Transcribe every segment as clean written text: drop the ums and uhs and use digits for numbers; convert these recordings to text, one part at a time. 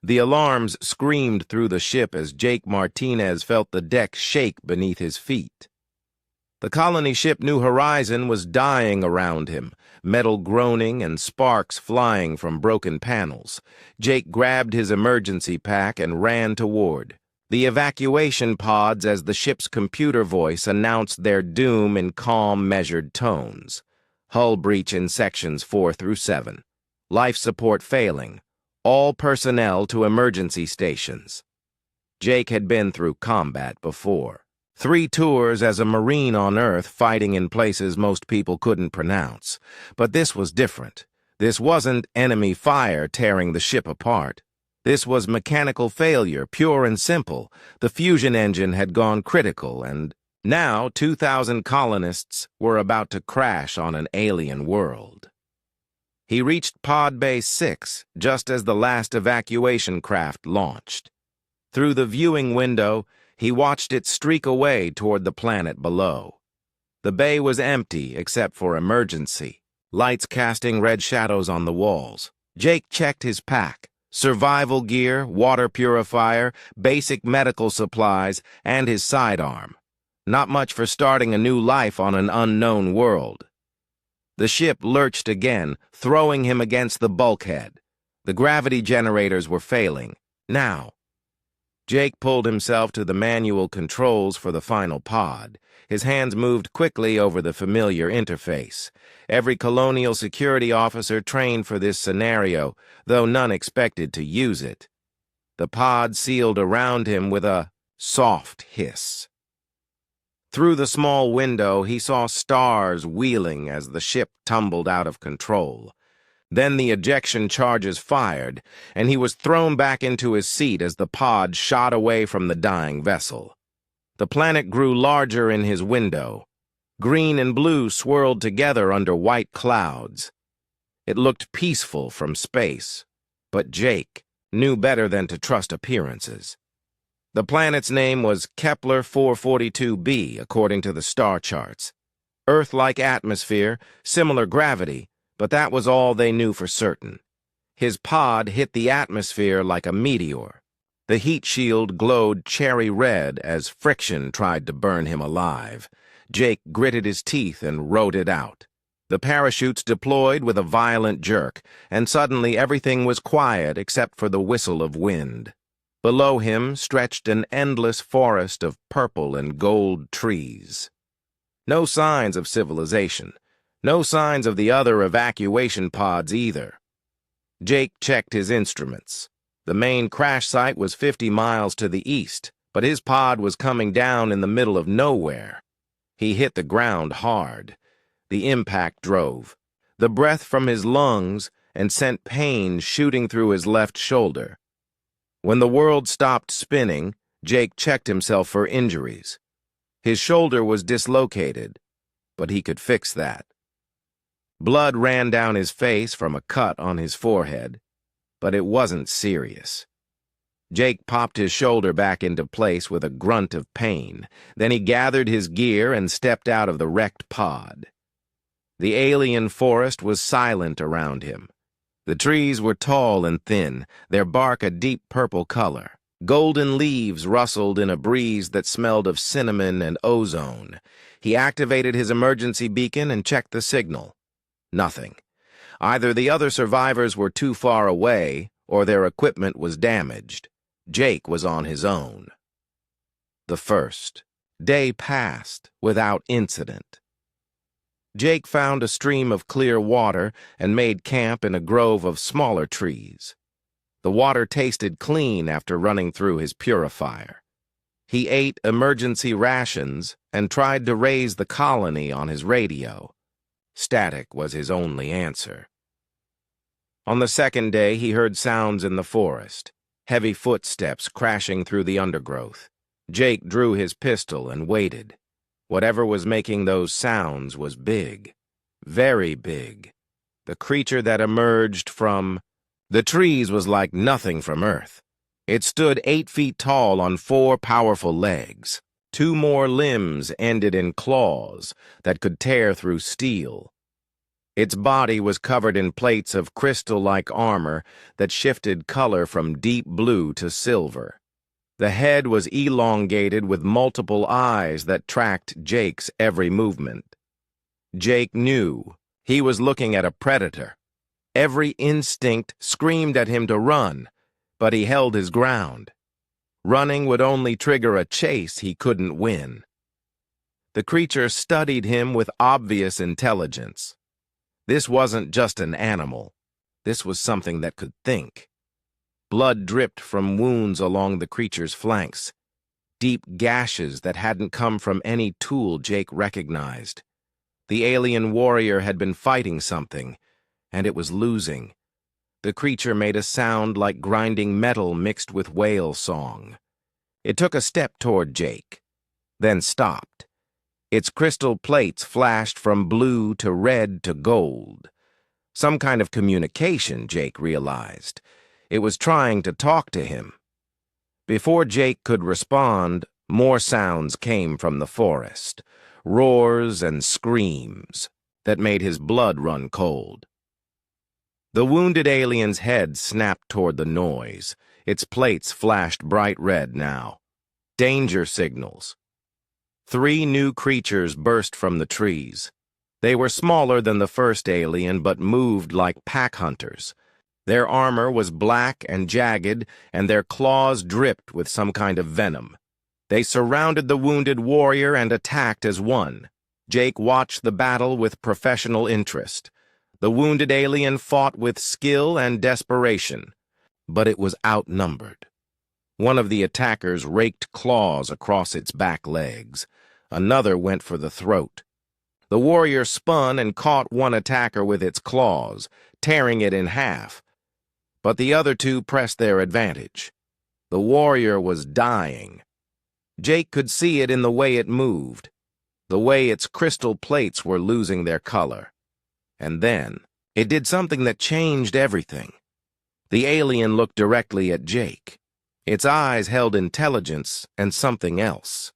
The alarms screamed through the ship as Jake Martinez felt the deck shake beneath his feet. The colony ship New Horizon was dying around him, metal groaning and sparks flying from broken panels. Jake grabbed his emergency pack and ran toward the evacuation pods as the ship's computer voice announced their doom in calm, measured tones. Hull breach in sections 4 through 7. Life support failing. All personnel to emergency stations. Jake had been through combat before. 3 tours as a Marine on Earth fighting in places most people couldn't pronounce. But this was different. This wasn't enemy fire tearing the ship apart. This was mechanical failure, pure and simple. The fusion engine had gone critical, and now 2,000 colonists were about to crash on an alien world. He reached Pod Bay 6 just as the last evacuation craft launched. Through the viewing window, he watched it streak away toward the planet below. The bay was empty except for emergency, lights casting red shadows on the walls. Jake checked his pack. Survival gear, water purifier, basic medical supplies, and his sidearm. Not much for starting a new life on an unknown world. The ship lurched again, throwing him against the bulkhead. The gravity generators were failing. Now. Jake pulled himself to the manual controls for the final pod. His hands moved quickly over the familiar interface. Every colonial security officer trained for this scenario, though none expected to use it. The pod sealed around him with a soft hiss. Through the small window, he saw stars wheeling as the ship tumbled out of control. Then the ejection charges fired, and he was thrown back into his seat as the pod shot away from the dying vessel. The planet grew larger in his window. Green and blue swirled together under white clouds. It looked peaceful from space, but Jake knew better than to trust appearances. The planet's name was Kepler 442b, according to the star charts. Earth-like atmosphere, similar gravity, but that was all they knew for certain. His pod hit the atmosphere like a meteor. The heat shield glowed cherry red as friction tried to burn him alive. Jake gritted his teeth and rode it out. The parachutes deployed with a violent jerk, and suddenly everything was quiet except for the whistle of wind. Below him stretched an endless forest of purple and gold trees. No signs of civilization. No signs of the other evacuation pods either. Jake checked his instruments. The main crash site was 50 miles to the east, but his pod was coming down in the middle of nowhere. He hit the ground hard. The impact drove the breath from his lungs and sent pain shooting through his left shoulder. When the world stopped spinning, Jake checked himself for injuries. His shoulder was dislocated, but he could fix that. Blood ran down his face from a cut on his forehead, but it wasn't serious. Jake popped his shoulder back into place with a grunt of pain. Then he gathered his gear and stepped out of the wrecked pod. The alien forest was silent around him. The trees were tall and thin, their bark a deep purple color. Golden leaves rustled in a breeze that smelled of cinnamon and ozone. He activated his emergency beacon and checked the signal. Nothing. Either the other survivors were too far away, or their equipment was damaged. Jake was on his own. The first day passed without incident. Jake found a stream of clear water and made camp in a grove of smaller trees. The water tasted clean after running through his purifier. He ate emergency rations and tried to raise the colony on his radio. Static was his only answer. On the second day, he heard sounds in the forest, heavy footsteps crashing through the undergrowth. Jake drew his pistol and waited. Whatever was making those sounds was big, very big. The creature that emerged from the trees was like nothing from Earth. It stood 8 feet tall on 4 powerful legs. 2 more limbs ended in claws that could tear through steel. Its body was covered in plates of crystal-like armor that shifted color from deep blue to silver. The head was elongated with multiple eyes that tracked Jake's every movement. Jake knew he was looking at a predator. Every instinct screamed at him to run, but he held his ground. Running would only trigger a chase he couldn't win. The creature studied him with obvious intelligence. This wasn't just an animal. This was something that could think. Blood dripped from wounds along the creature's flanks, deep gashes that hadn't come from any tool Jake recognized. The alien warrior had been fighting something, and it was losing. The creature made a sound like grinding metal mixed with whale song. It took a step toward Jake, then stopped. Its crystal plates flashed from blue to red to gold. Some kind of communication, Jake realized. It was trying to talk to him. Before Jake could respond, more sounds came from the forest, roars and screams that made his blood run cold. The wounded alien's head snapped toward the noise. Its plates flashed bright red now. Danger signals. 3 new creatures burst from the trees. They were smaller than the first alien, but moved like pack hunters. Their armor was black and jagged, and their claws dripped with some kind of venom. They surrounded the wounded warrior and attacked as one. Jake watched the battle with professional interest. The wounded alien fought with skill and desperation, but it was outnumbered. One of the attackers raked claws across its back legs. Another went for the throat. The warrior spun and caught one attacker with its claws, tearing it in half. But the other 2 pressed their advantage. The warrior was dying. Jake could see it in the way it moved, the way its crystal plates were losing their color. And then, it did something that changed everything. The alien looked directly at Jake. Its eyes held intelligence and something else.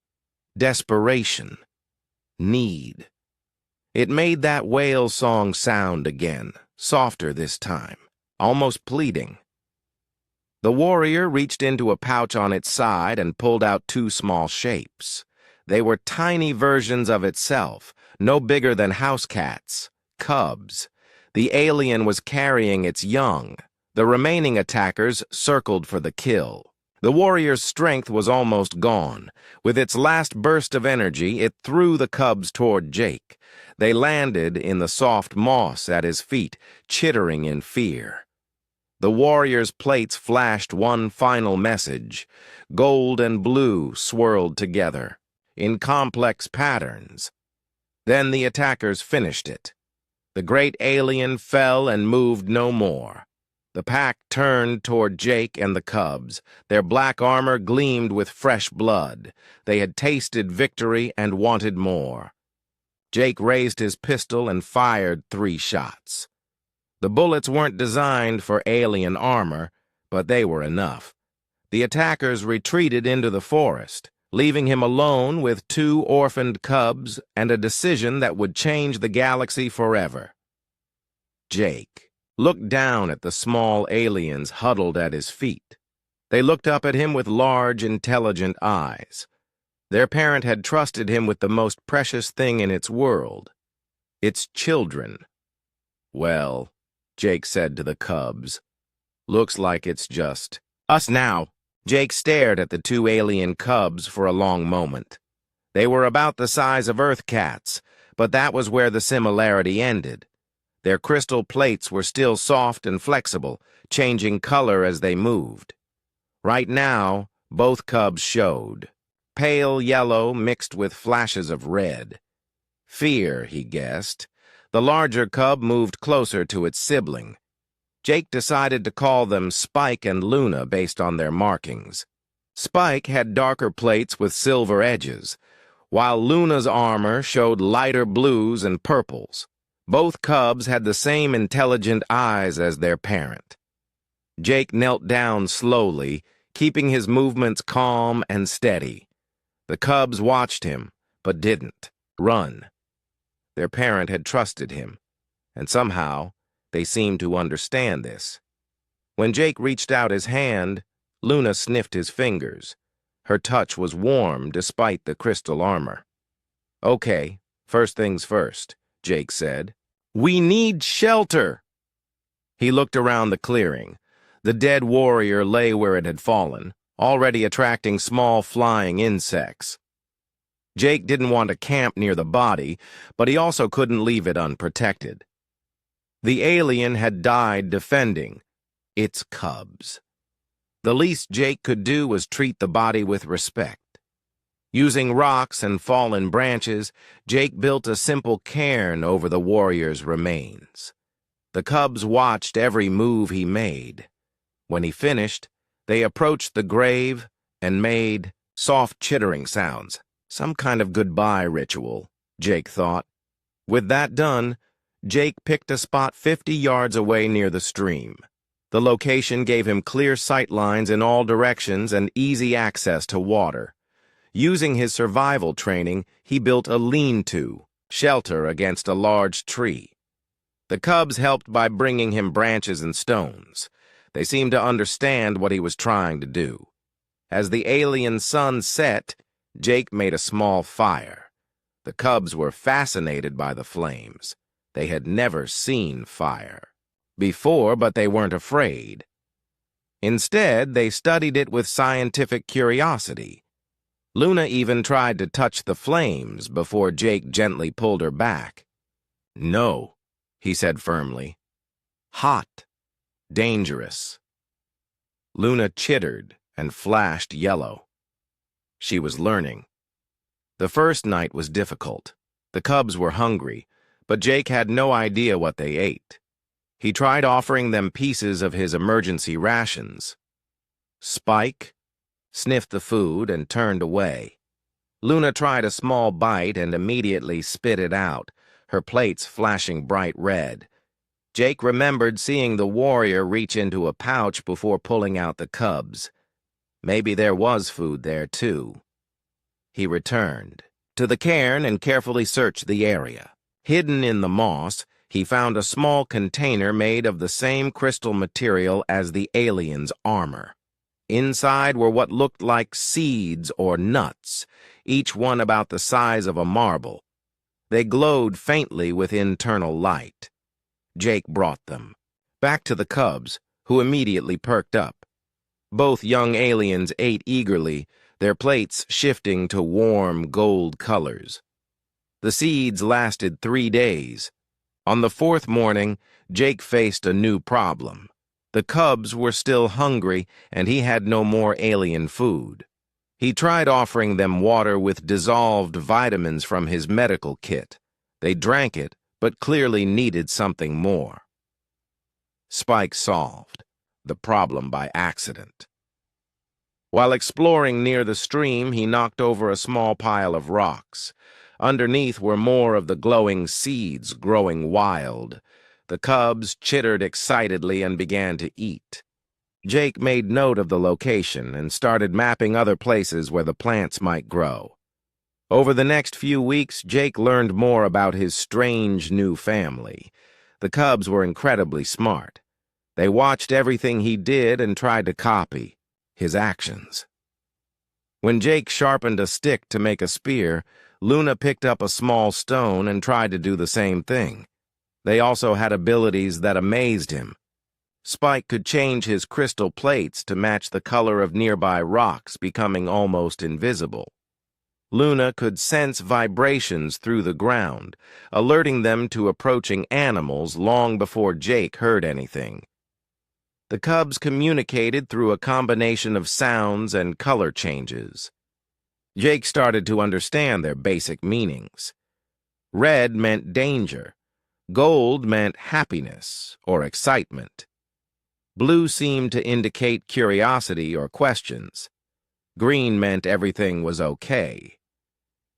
Desperation. Need. It made that whale song sound again, softer this time, almost pleading. The warrior reached into a pouch on its side and pulled out 2 small shapes. They were tiny versions of itself, no bigger than house cats, cubs. The alien was carrying its young. The remaining attackers circled for the kill. The warrior's strength was almost gone. With its last burst of energy, it threw the cubs toward Jake. They landed in the soft moss at his feet, chittering in fear. The warrior's plates flashed one final message. Gold and blue swirled together, in complex patterns. Then the attackers finished it. The great alien fell and moved no more. The pack turned toward Jake and the cubs. Their black armor gleamed with fresh blood. They had tasted victory and wanted more. Jake raised his pistol and fired 3 shots. The bullets weren't designed for alien armor, but they were enough. The attackers retreated into the forest, leaving him alone with 2 orphaned cubs and a decision that would change the galaxy forever. Jake looked down at the small aliens huddled at his feet. They looked up at him with large, intelligent eyes. Their parent had trusted him with the most precious thing in its world, its children. "Well," Jake said to the cubs, "looks like it's just us now." Jake stared at the 2 alien cubs for a long moment. They were about the size of Earth cats, but that was where the similarity ended. Their crystal plates were still soft and flexible, changing color as they moved. Right now, both cubs showed. Pale yellow mixed with flashes of red. Fear, he guessed. The larger cub moved closer to its sibling. Jake decided to call them Spike and Luna based on their markings. Spike had darker plates with silver edges, while Luna's armor showed lighter blues and purples. Both cubs had the same intelligent eyes as their parent. Jake knelt down slowly, keeping his movements calm and steady. The cubs watched him, but didn't run. Their parent had trusted him, and somehow they seemed to understand this. When Jake reached out his hand, Luna sniffed his fingers. Her touch was warm despite the crystal armor. "Okay, first things first," Jake said. "We need shelter." He looked around the clearing. The dead warrior lay where it had fallen, already attracting small flying insects. Jake didn't want to camp near the body, but he also couldn't leave it unprotected. The alien had died defending its cubs. The least Jake could do was treat the body with respect. Using rocks and fallen branches, Jake built a simple cairn over the warrior's remains. The cubs watched every move he made. When he finished, they approached the grave and made soft chittering sounds. Some kind of goodbye ritual, Jake thought. With that done, Jake picked a spot 50 yards away near the stream. The location gave him clear sight lines in all directions and easy access to water. Using his survival training, he built a lean-to, shelter against a large tree. The cubs helped by bringing him branches and stones. They seemed to understand what he was trying to do. As the alien sun set, Jake made a small fire. The cubs were fascinated by the flames. They had never seen fire before, but they weren't afraid. Instead, they studied it with scientific curiosity. Luna even tried to touch the flames before Jake gently pulled her back. "No," he said firmly. "Hot. Dangerous." Luna chittered and flashed yellow. She was learning. The first night was difficult. The cubs were hungry, but Jake had no idea what they ate. He tried offering them pieces of his emergency rations. Spike sniffed the food and turned away. Luna tried a small bite and immediately spit it out, her plates flashing bright red. Jake remembered seeing the warrior reach into a pouch before pulling out the cubs. Maybe there was food there, too. He returned to the cairn and carefully searched the area. Hidden in the moss, he found a small container made of the same crystal material as the alien's armor. Inside were what looked like seeds or nuts, each one about the size of a marble. They glowed faintly with internal light. Jake brought them back to the cubs, who immediately perked up. Both young aliens ate eagerly, their plates shifting to warm gold colors. The seeds lasted 3 days. On the 4th morning, Jake faced a new problem. The cubs were still hungry, and he had no more alien food. He tried offering them water with dissolved vitamins from his medical kit. They drank it, but clearly needed something more. Spike solved the problem by accident. While exploring near the stream, he knocked over a small pile of rocks. Underneath were more of the glowing seeds growing wild. The cubs chittered excitedly and began to eat. Jake made note of the location and started mapping other places where the plants might grow. Over the next few weeks, Jake learned more about his strange new family. The cubs were incredibly smart. They watched everything he did and tried to copy his actions. When Jake sharpened a stick to make a spear, Luna picked up a small stone and tried to do the same thing. They also had abilities that amazed him. Spike could change his crystal plates to match the color of nearby rocks, becoming almost invisible. Luna could sense vibrations through the ground, alerting them to approaching animals long before Jake heard anything. The cubs communicated through a combination of sounds and color changes. Jake started to understand their basic meanings. Red meant danger. Gold meant happiness or excitement. Blue seemed to indicate curiosity or questions. Green meant everything was okay.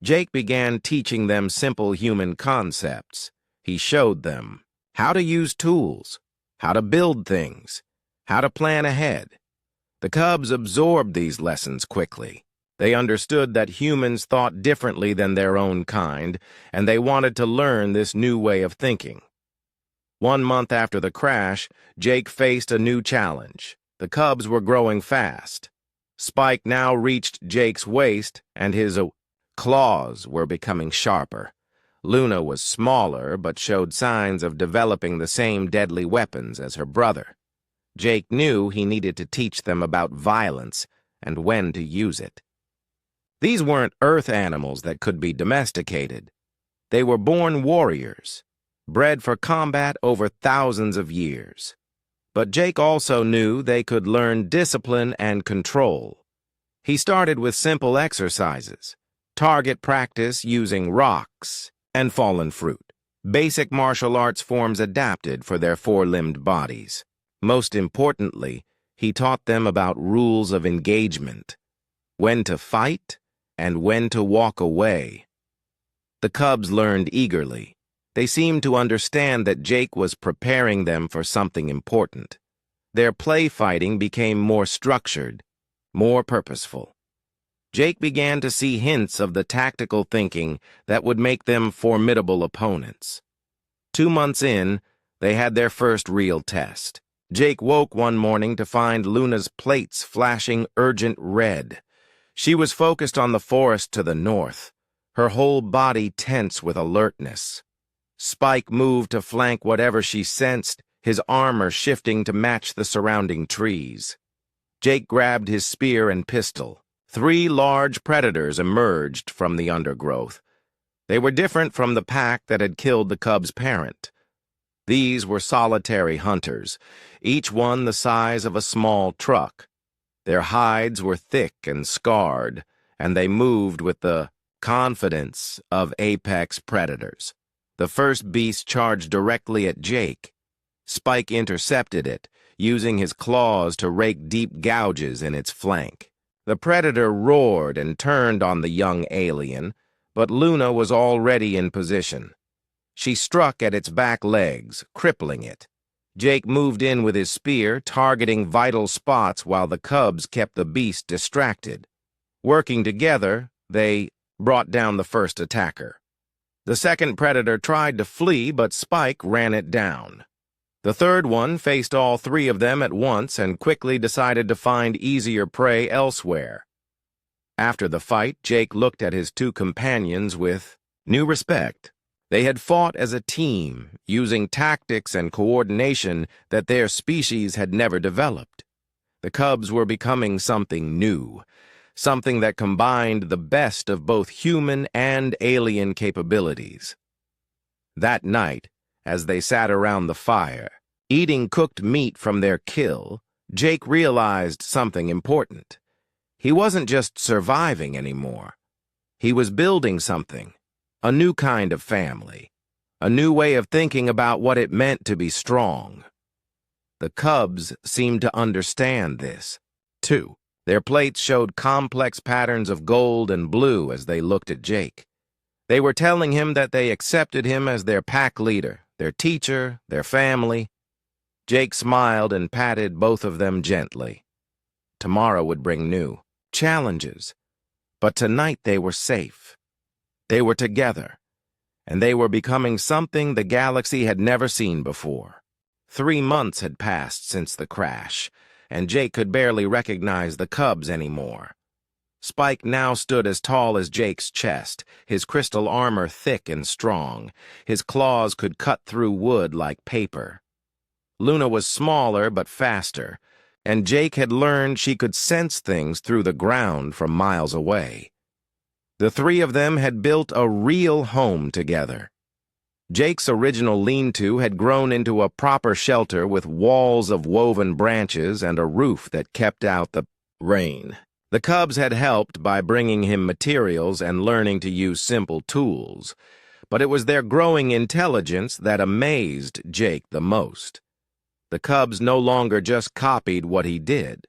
Jake began teaching them simple human concepts. He showed them how to use tools, how to build things, how to plan ahead. The cubs absorbed these lessons quickly. They understood that humans thought differently than their own kind, and they wanted to learn this new way of thinking. 1 month after the crash, Jake faced a new challenge. The cubs were growing fast. Spike now reached Jake's waist, and his claws were becoming sharper. Luna was smaller, but showed signs of developing the same deadly weapons as her brother. Jake knew he needed to teach them about violence and when to use it. These weren't earth animals that could be domesticated. They were born warriors, bred for combat over thousands of years. But Jake also knew they could learn discipline and control. He started with simple exercises, target practice using rocks and fallen fruit, basic martial arts forms adapted for their four-limbed bodies. Most importantly, he taught them about rules of engagement, when to fight and when to walk away. The cubs learned eagerly. They seemed to understand that Jake was preparing them for something important. Their play fighting became more structured, more purposeful. Jake began to see hints of the tactical thinking that would make them formidable opponents. 2 months in, they had their first real test. Jake woke one morning to find Luna's plates flashing urgent red. She was focused on the forest to the north, her whole body tense with alertness. Spike moved to flank whatever she sensed, his armor shifting to match the surrounding trees. Jake grabbed his spear and pistol. 3 large predators emerged from the undergrowth. They were different from the pack that had killed the cub's parent. These were solitary hunters, each one the size of a small truck. Their hides were thick and scarred, and they moved with the confidence of apex predators. The first beast charged directly at Jake. Spike intercepted it, using his claws to rake deep gouges in its flank. The predator roared and turned on the young alien, but Luna was already in position. She struck at its back legs, crippling it. Jake moved in with his spear, targeting vital spots while the cubs kept the beast distracted. Working together, they brought down the first attacker. The second predator tried to flee, but Spike ran it down. The third one faced all 3 of them at once and quickly decided to find easier prey elsewhere. After the fight, Jake looked at his 2 companions with new respect. They had fought as a team, using tactics and coordination that their species had never developed. The cubs were becoming something new, something that combined the best of both human and alien capabilities. That night, as they sat around the fire, eating cooked meat from their kill, Jake realized something important. He wasn't just surviving anymore. He was building something, a new kind of family, a new way of thinking about what it meant to be strong. The cubs seemed to understand this, too. Their plates showed complex patterns of gold and blue as they looked at Jake. They were telling him that they accepted him as their pack leader, their teacher, their family. Jake smiled and patted both of them gently. Tomorrow would bring new challenges, but tonight they were safe. They were together, and they were becoming something the galaxy had never seen before. 3 months had passed since the crash, and Jake could barely recognize the cubs anymore. Spike now stood as tall as Jake's chest, his crystal armor thick and strong. His claws could cut through wood like paper. Luna was smaller but faster, and Jake had learned she could sense things through the ground from miles away. The 3 of them had built a real home together. Jake's original lean-to had grown into a proper shelter with walls of woven branches and a roof that kept out the rain. The cubs had helped by bringing him materials and learning to use simple tools, but it was their growing intelligence that amazed Jake the most. The cubs no longer just copied what he did.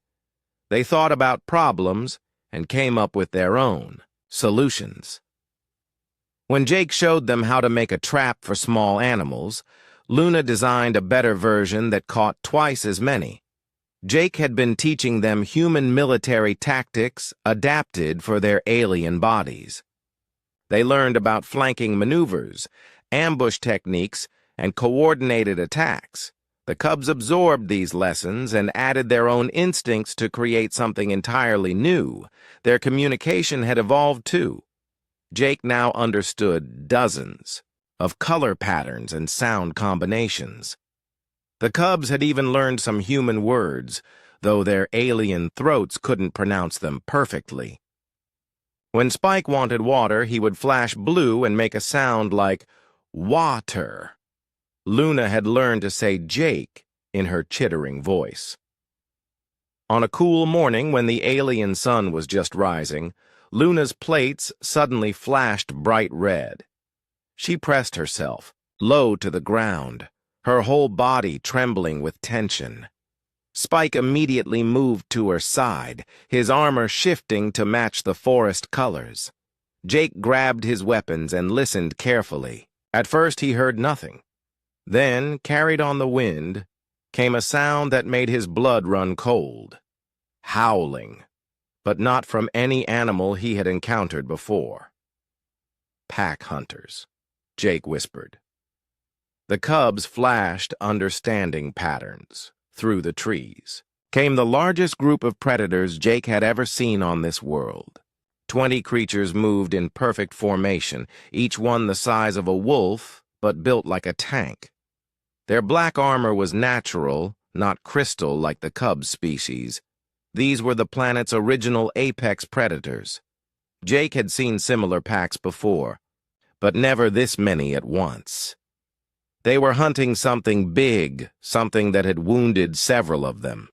They thought about problems and came up with their own solutions. When Jake showed them how to make a trap for small animals, Luna designed a better version that caught twice as many. Jake had been teaching them human military tactics adapted for their alien bodies. They learned about flanking maneuvers, ambush techniques, and coordinated attacks. The cubs absorbed these lessons and added their own instincts to create something entirely new. Their communication had evolved too. Jake now understood dozens of color patterns and sound combinations. The cubs had even learned some human words, though their alien throats couldn't pronounce them perfectly. When Spike wanted water, he would flash blue and make a sound like water. Luna had learned to say Jake in her chittering voice. On a cool morning when the alien sun was just rising, Luna's plates suddenly flashed bright red. She pressed herself, low to the ground, her whole body trembling with tension. Spike immediately moved to her side, his armor shifting to match the forest colors. Jake grabbed his weapons and listened carefully. At first he heard nothing. Then, carried on the wind, came a sound that made his blood run cold. Howling, but not from any animal he had encountered before. "Pack hunters," Jake whispered. The cubs flashed understanding patterns. Through the trees came the largest group of predators Jake had ever seen on this world. 20 creatures moved in perfect formation, each one the size of a wolf, but built like a tank. Their black armor was natural, not crystal like the cub species. These were the planet's original apex predators. Jake had seen similar packs before, but never this many at once. They were hunting something big, something that had wounded several of them.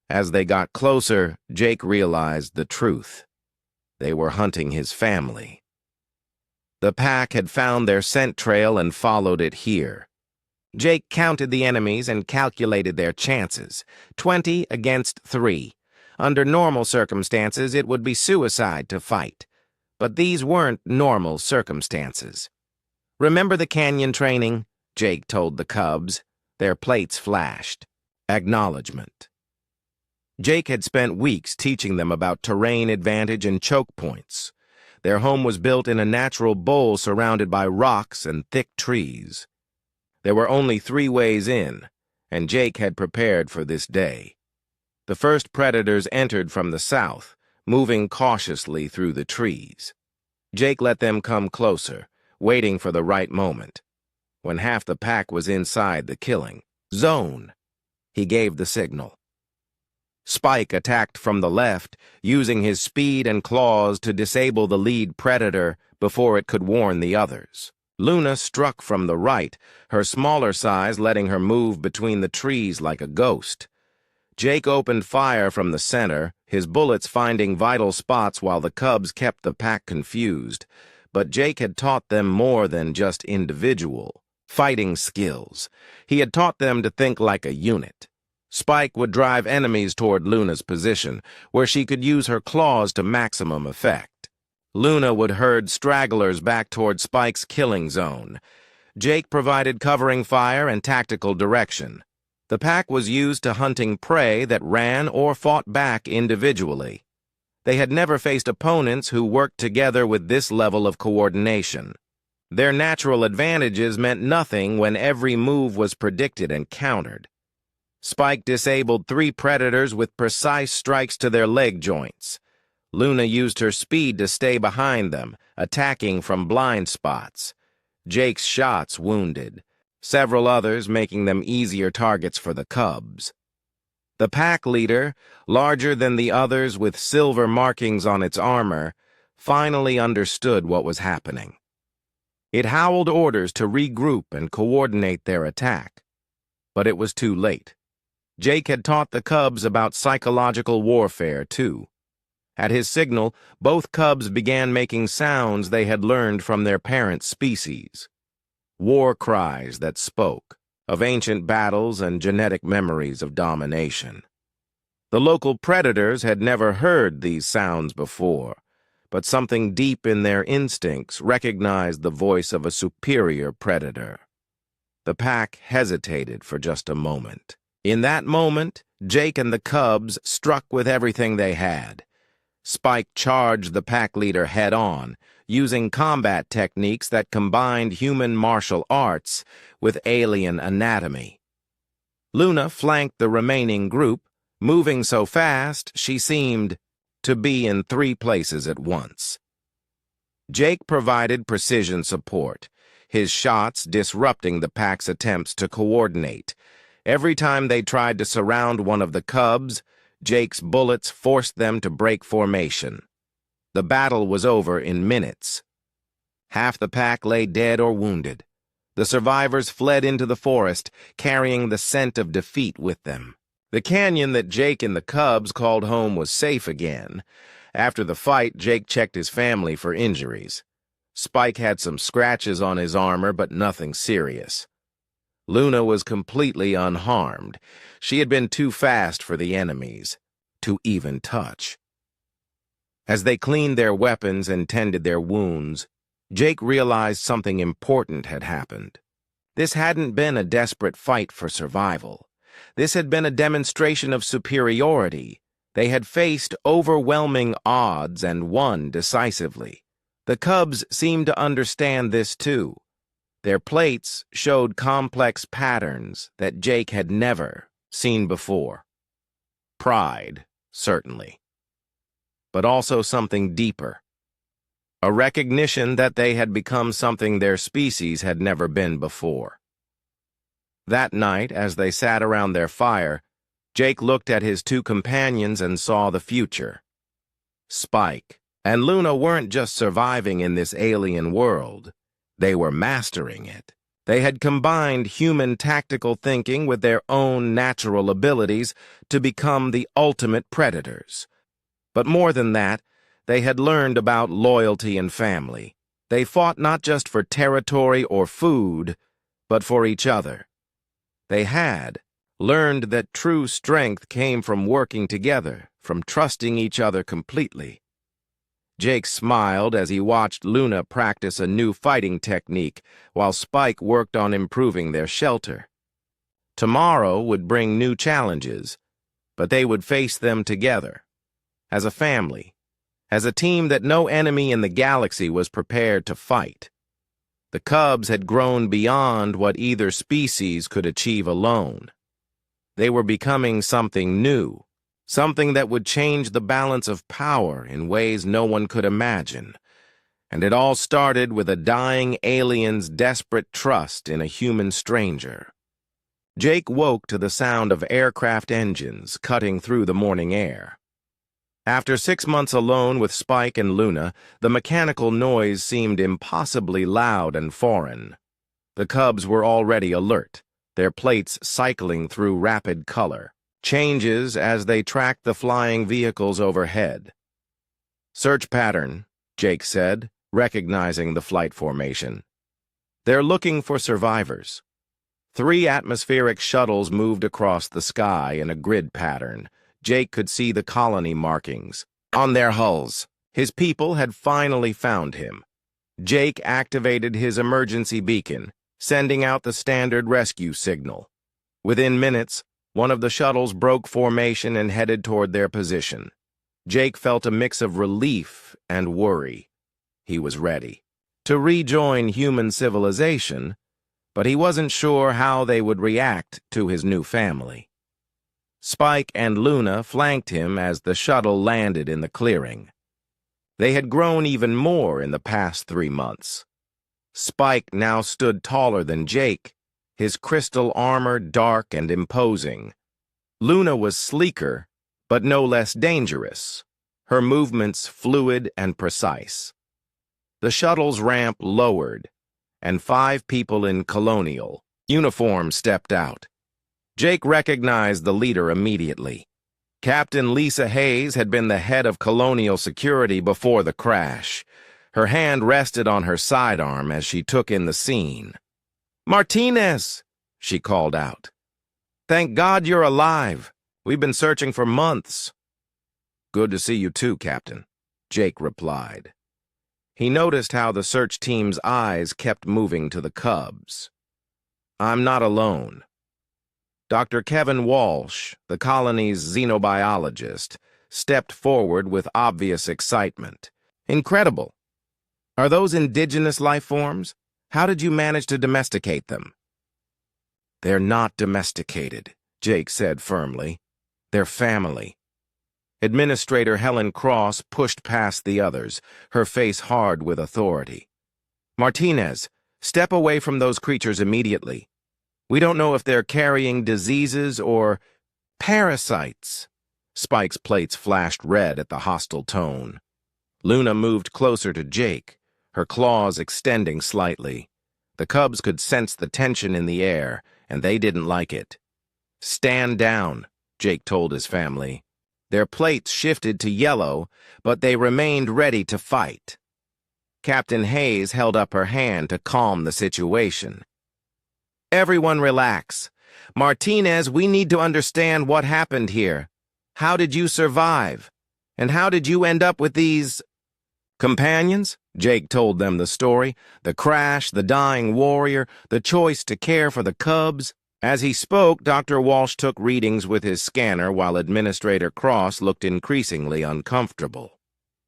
As they got closer, Jake realized the truth. They were hunting his family. The pack had found their scent trail and followed it here. Jake counted the enemies and calculated their chances. 20 against 3. Under normal circumstances, it would be suicide to fight. But these weren't normal circumstances. "Remember the canyon training?" Jake told the cubs. Their plates flashed. Acknowledgement. Jake had spent weeks teaching them about terrain advantage and choke points. Their home was built in a natural bowl surrounded by rocks and thick trees. There were only 3 ways in, and Jake had prepared for this day. The first predators entered from the south, moving cautiously through the trees. Jake let them come closer, waiting for the right moment. When half the pack was inside the killing zone, he gave the signal. Spike attacked from the left, using his speed and claws to disable the lead predator before it could warn the others. Luna struck from the right, her smaller size letting her move between the trees like a ghost. Jake opened fire from the center, his bullets finding vital spots while the cubs kept the pack confused. But Jake had taught them more than just individual fighting skills. He had taught them to think like a unit. Spike would drive enemies toward Luna's position, where she could use her claws to maximum effect. Luna would herd stragglers back toward Spike's killing zone. Jake provided covering fire and tactical direction. The pack was used to hunting prey that ran or fought back individually. They had never faced opponents who worked together with this level of coordination. Their natural advantages meant nothing when every move was predicted and countered. Spike disabled 3 predators with precise strikes to their leg joints. Luna used her speed to stay behind them, attacking from blind spots. Jake's shots wounded, several others making them easier targets for the cubs. The pack leader, larger than the others with silver markings on its armor, finally understood what was happening. It howled orders to regroup and coordinate their attack. But it was too late. Jake had taught the cubs about psychological warfare, too. At his signal, both cubs began making sounds they had learned from their parent species. War cries that spoke of ancient battles and genetic memories of domination. The local predators had never heard these sounds before, but something deep in their instincts recognized the voice of a superior predator. The pack hesitated for just a moment. In that moment, Jake and the cubs struck with everything they had. Spike charged the pack leader head-on, using combat techniques that combined human martial arts with alien anatomy. Luna flanked the remaining group, moving so fast she seemed to be in 3 places at once. Jake provided precision support, his shots disrupting the pack's attempts to coordinate. Every time they tried to surround one of the cubs, Jake's bullets forced them to break formation. The battle was over in minutes. Half the pack lay dead or wounded. The survivors fled into the forest, carrying the scent of defeat with them. The canyon that Jake and the cubs called home was safe again. After the fight, Jake checked his family for injuries. Spike had some scratches on his armor, but nothing serious. Luna was completely unharmed. She had been too fast for the enemies to even touch. As they cleaned their weapons and tended their wounds, Jake realized something important had happened. This hadn't been a desperate fight for survival. This had been a demonstration of superiority. They had faced overwhelming odds and won decisively. The cubs seemed to understand this too. Their plates showed complex patterns that Jake had never seen before. Pride, certainly. But also something deeper. A recognition that they had become something their species had never been before. That night, as they sat around their fire, Jake looked at his 2 companions and saw the future. Spike and Luna weren't just surviving in this alien world. They were mastering it. They had combined human tactical thinking with their own natural abilities to become the ultimate predators. But more than that, they had learned about loyalty and family. They fought not just for territory or food, but for each other. They had learned that true strength came from working together, from trusting each other completely. Jake smiled as he watched Luna practice a new fighting technique while Spike worked on improving their shelter. Tomorrow would bring new challenges, but they would face them together, as a family, as a team that no enemy in the galaxy was prepared to fight. The cubs had grown beyond what either species could achieve alone. They were becoming something new, something that would change the balance of power in ways no one could imagine. And it all started with a dying alien's desperate trust in a human stranger. Jake woke to the sound of aircraft engines cutting through the morning air. After 6 months alone with Spike and Luna, the mechanical noise seemed impossibly loud and foreign. The cubs were already alert, their plates cycling through rapid color, changes as they tracked the flying vehicles overhead. "Search pattern," Jake said, recognizing the flight formation. "They're looking for survivors." 3 atmospheric shuttles moved across the sky in a grid pattern. Jake could see the colony markings on their hulls. His people had finally found him. Jake activated his emergency beacon, sending out the standard rescue signal. Within minutes, one of the shuttles broke formation and headed toward their position. Jake felt a mix of relief and worry. He was ready to rejoin human civilization, but he wasn't sure how they would react to his new family. Spike and Luna flanked him as the shuttle landed in the clearing. They had grown even more in the past 3 months. Spike now stood taller than Jake, his crystal armor dark and imposing. Luna was sleeker, but no less dangerous, her movements fluid and precise. The shuttle's ramp lowered, and 5 people in colonial uniform stepped out. Jake recognized the leader immediately. Captain Lisa Hayes had been the head of colonial security before the crash. Her hand rested on her sidearm as she took in the scene. "Martinez!" she called out. "Thank God you're alive. We've been searching for months." "Good to see you too, Captain," Jake replied. He noticed how the search team's eyes kept moving to the cubs. "I'm not alone." Dr. Kevin Walsh, the colony's xenobiologist, stepped forward with obvious excitement. Incredible! Are those indigenous life forms? How did you manage to domesticate them? They're not domesticated, Jake said firmly. They're family. Administrator Helen Cross pushed past the others, her face hard with authority. Martinez, step away from those creatures immediately. We don't know if they're carrying diseases or parasites. Spike's plates flashed red at the hostile tone. Luna moved closer to Jake, her claws extending slightly. The cubs could sense the tension in the air, and they didn't like it. Stand down, Jake told his family. Their plates shifted to yellow, but they remained ready to fight. Captain Hayes held up her hand to calm the situation. Everyone relax. Martinez, we need to understand what happened here. How did you survive? And how did you end up with these companions? Jake told them the story, the crash, the dying warrior, the choice to care for the cubs. As he spoke, Dr. Walsh took readings with his scanner while Administrator Cross looked increasingly uncomfortable.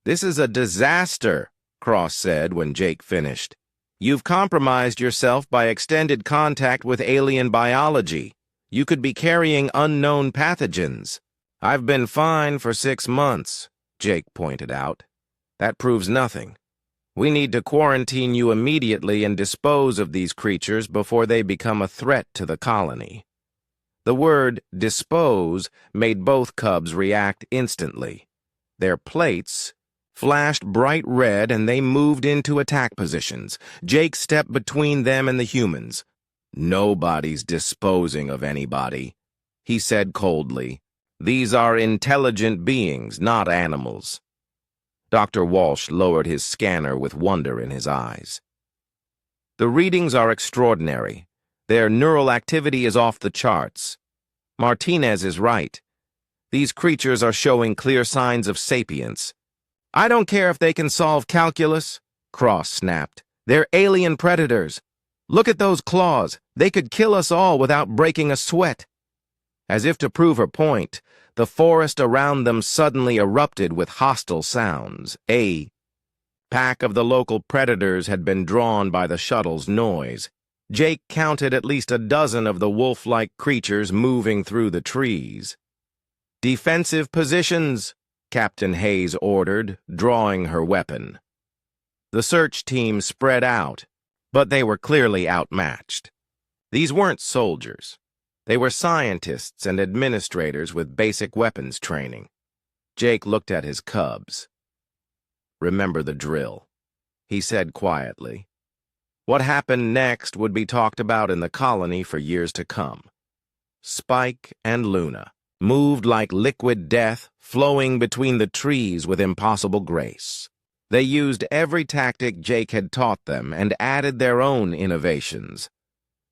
This is a disaster, Cross said when Jake finished. You've compromised yourself by extended contact with alien biology. You could be carrying unknown pathogens. I've been fine for 6 months, Jake pointed out. That proves nothing. We need to quarantine you immediately and dispose of these creatures before they become a threat to the colony. The word dispose made both cubs react instantly. Their plates flashed bright red and they moved into attack positions. Jake stepped between them and the humans. Nobody's disposing of anybody, he said coldly. These are intelligent beings, not animals. Dr. Walsh lowered his scanner with wonder in his eyes. The readings are extraordinary. Their neural activity is off the charts. Martinez is right. These creatures are showing clear signs of sapience. I don't care if they can solve calculus, Cross snapped. They're alien predators. Look at those claws. They could kill us all without breaking a sweat. As if to prove her point, the forest around them suddenly erupted with hostile sounds. A pack of the local predators had been drawn by the shuttle's noise. Jake counted at least a dozen of the wolf-like creatures moving through the trees. Defensive positions, Captain Hayes ordered, drawing her weapon. The search team spread out, but they were clearly outmatched. These weren't soldiers. They were scientists and administrators with basic weapons training. Jake looked at his cubs. Remember the drill, he said quietly. What happened next would be talked about in the colony for years to come. Spike and Luna moved like liquid death, flowing between the trees with impossible grace. They used every tactic Jake had taught them and added their own innovations.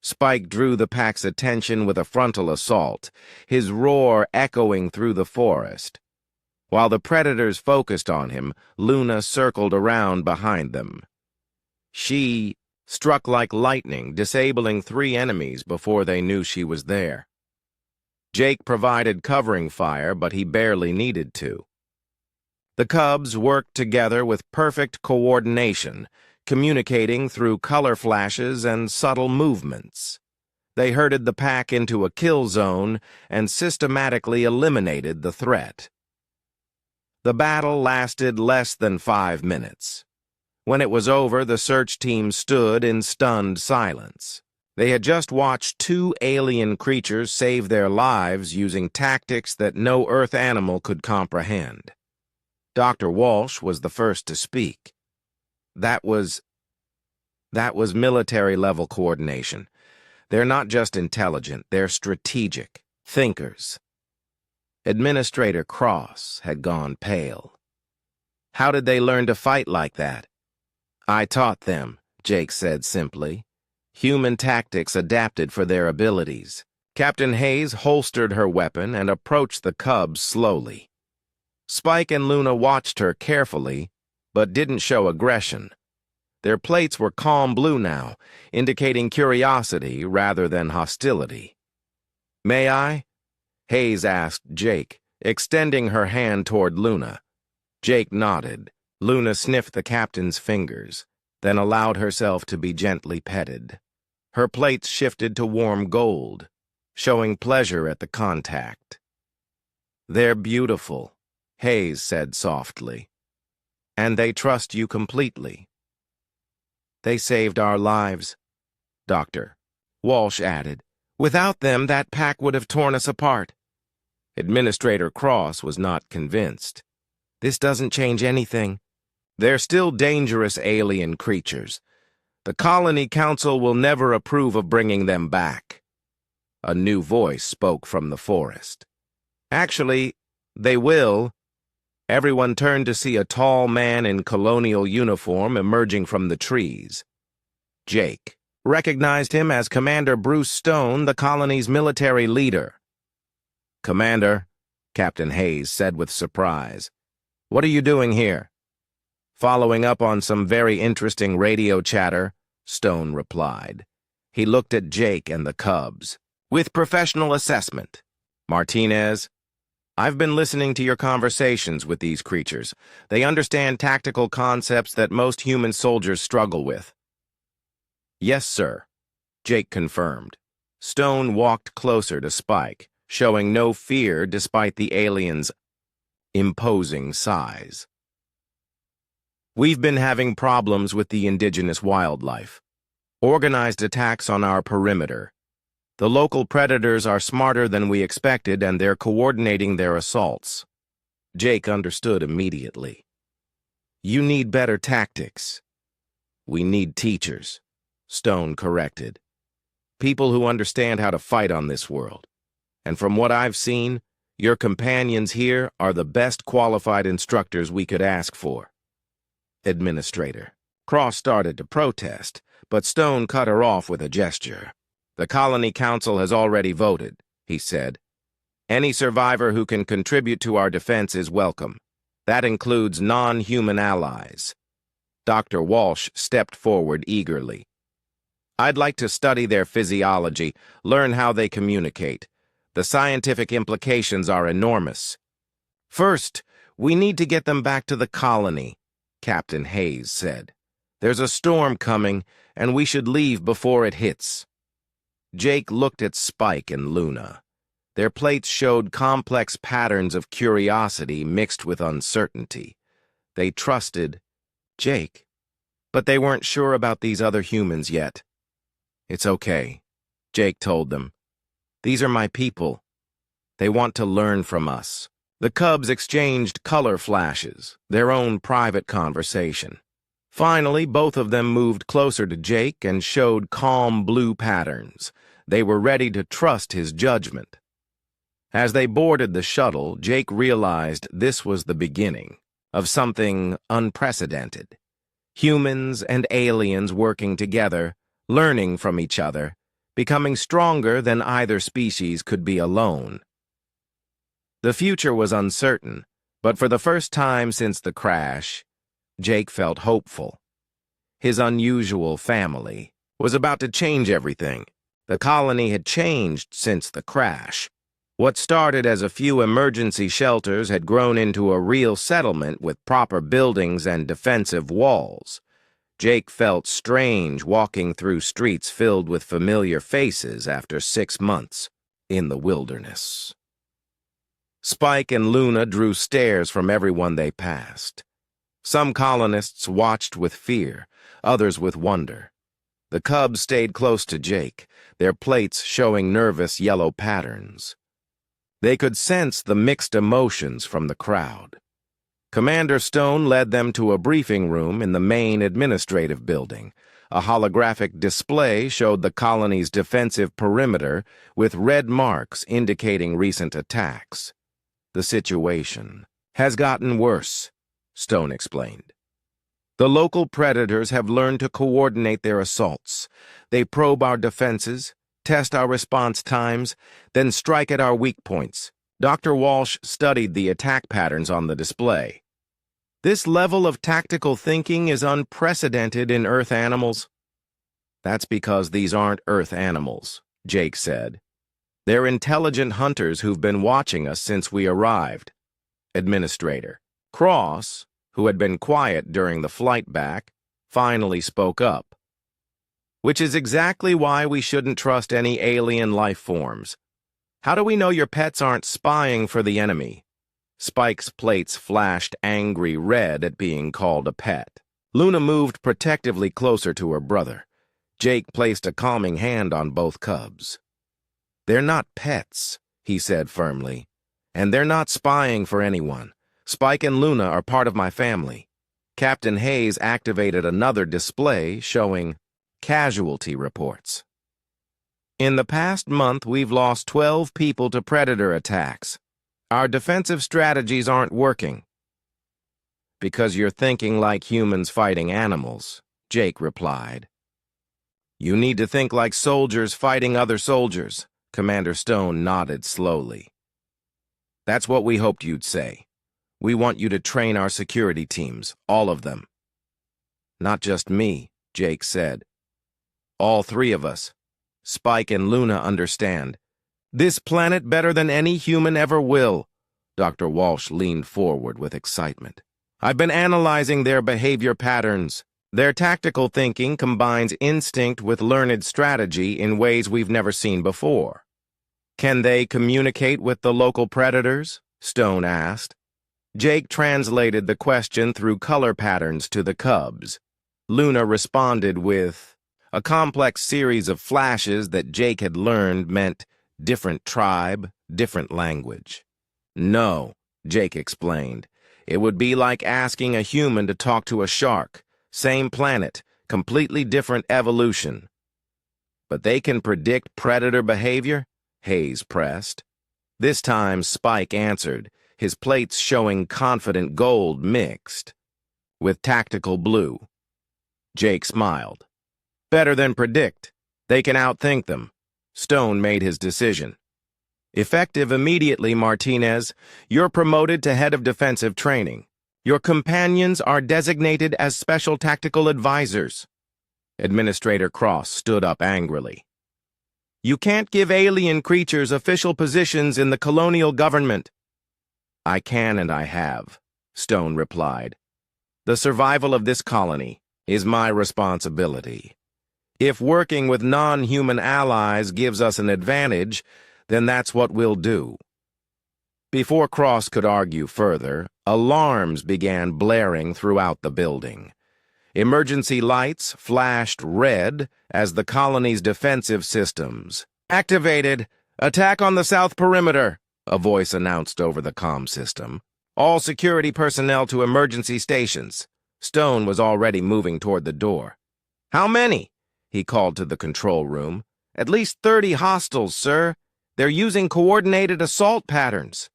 Spike drew the pack's attention with a frontal assault, his roar echoing through the forest. While the predators focused on him, Luna circled around behind them. She struck like lightning, disabling 3 enemies before they knew she was there. Jake provided covering fire, but he barely needed to. The cubs worked together with perfect coordination, communicating through color flashes and subtle movements. They herded the pack into a kill zone and systematically eliminated the threat. The battle lasted less than 5 minutes. When it was over, the search team stood in stunned silence. They had just watched 2 alien creatures save their lives using tactics that no Earth animal could comprehend. Dr. Walsh was the first to speak. That was military-level coordination. They're not just intelligent, they're strategic, thinkers. Administrator Cross had gone pale. How did they learn to fight like that? I taught them, Jake said simply. Human tactics adapted for their abilities. Captain Hayes holstered her weapon and approached the cubs slowly. Spike and Luna watched her carefully, but didn't show aggression. Their plates were calm blue now, indicating curiosity rather than hostility. May I? Hayes asked Jake, extending her hand toward Luna. Jake nodded. Luna sniffed the captain's fingers, then allowed herself to be gently petted. Her plates shifted to warm gold, showing pleasure at the contact. "They're beautiful," Hayes said softly. "And they trust you completely." "They saved our lives," Dr. Walsh added. "Without them, that pack would have torn us apart." Administrator Cross was not convinced. "This doesn't change anything. They're still dangerous alien creatures. The Colony Council will never approve of bringing them back." A new voice spoke from the forest. "Actually, they will." Everyone turned to see a tall man in colonial uniform emerging from the trees. Jake recognized him as Commander Bruce Stone, the colony's military leader. "Commander," Captain Hayes said with surprise, "what are you doing here?" "Following up on some very interesting radio chatter," Stone replied. He looked at Jake and the cubs. "With professional assessment. Martinez, I've been listening to your conversations with these creatures. They understand tactical concepts that most human soldiers struggle with." "Yes, sir," Jake confirmed. Stone walked closer to Spike, showing no fear despite the alien's imposing size. "We've been having problems with the indigenous wildlife. Organized attacks on our perimeter. The local predators are smarter than we expected, and they're coordinating their assaults." Jake understood immediately. "You need better tactics." "We need teachers," Stone corrected. "People who understand how to fight on this world. And from what I've seen, your companions here are the best qualified instructors we could ask for." Administrator Cross started to protest, but Stone cut her off with a gesture. "The Colony Council has already voted," he said. "Any survivor who can contribute to our defense is welcome. That includes non-human allies." Dr. Walsh stepped forward eagerly. "I'd like to study their physiology, learn how they communicate. The scientific implications are enormous." "First, we need to get them back to the colony," Captain Hayes said. "There's a storm coming, and we should leave before it hits." Jake looked at Spike and Luna. Their plates showed complex patterns of curiosity mixed with uncertainty. They trusted Jake, but they weren't sure about these other humans yet. "It's okay," Jake told them. "These are my people. They want to learn from us." The cubs exchanged color flashes, their own private conversation. Finally, both of them moved closer to Jake and showed calm blue patterns. They were ready to trust his judgment. As they boarded the shuttle, Jake realized this was the beginning of something unprecedented. Humans and aliens working together, learning from each other, becoming stronger than either species could be alone. The future was uncertain, but for the first time since the crash, Jake felt hopeful. His unusual family was about to change everything. The colony had changed since the crash. What started as a few emergency shelters had grown into a real settlement with proper buildings and defensive walls. Jake felt strange walking through streets filled with familiar faces after 6 months in the wilderness. Spike and Luna drew stares from everyone they passed. Some colonists watched with fear, others with wonder. The cubs stayed close to Jake, their plates showing nervous yellow patterns. They could sense the mixed emotions from the crowd. Commander Stone led them to a briefing room in the main administrative building. A holographic display showed the colony's defensive perimeter with red marks indicating recent attacks. "The situation has gotten worse," Stone explained. "The local predators have learned to coordinate their assaults. They probe our defenses, test our response times, then strike at our weak points." Dr. Walsh studied the attack patterns on the display. "This level of tactical thinking is unprecedented in Earth animals." "That's because these aren't Earth animals," Jake said. They're intelligent hunters who've been watching us since we arrived. Administrator Cross, who had been quiet during the flight back, finally spoke up. Which is exactly why we shouldn't trust any alien life forms. How do we know your pets aren't spying for the enemy? Spike's plates flashed angry red at being called a pet. Luna moved protectively closer to her brother. Jake placed a calming hand on both cubs. They're not pets, he said firmly. And they're not spying for anyone. Spike and Luna are part of my family. Captain Hayes activated another display showing casualty reports. In the past month, we've lost 12 people to predator attacks. Our defensive strategies aren't working. Because you're thinking like humans fighting animals, Jake replied. You need to think like soldiers fighting other soldiers, Commander Stone nodded slowly. That's what we hoped you'd say. We want you to train our security teams, all of them. Not just me, Jake said. All three of us. Spike and Luna understand. This planet better than any human ever will. Dr. Walsh leaned forward with excitement. I've been analyzing their behavior patterns. Their tactical thinking combines instinct with learned strategy in ways we've never seen before. Can they communicate with the local predators? Stone asked. Jake translated the question through color patterns to the cubs. Luna responded with a complex series of flashes that Jake had learned meant different tribe, different language. No, Jake explained. It would be like asking a human to talk to a shark. Same planet, completely different evolution. But they can predict predator behavior? Hayes pressed. This time Spike answered, his plates showing confident gold mixed with tactical blue. Jake smiled. Better than predict. They can outthink them. Stone made his decision. Effective immediately, Martinez. You're promoted to head of defensive training. Your companions are designated as special tactical advisors. Administrator Cross stood up angrily. You can't give alien creatures official positions in the colonial government. I can and I have, Stone replied. The survival of this colony is my responsibility. If working with non-human allies gives us an advantage, then that's what we'll do. Before Cross could argue further, alarms began blaring throughout the building. Emergency lights flashed red as the colony's defensive systems activated. Attack on the south perimeter, a voice announced over the comm system. All security personnel to emergency stations. Stone was already moving toward the door. How many? He called to the control room. At least 30 hostiles, sir. They're using coordinated assault patterns.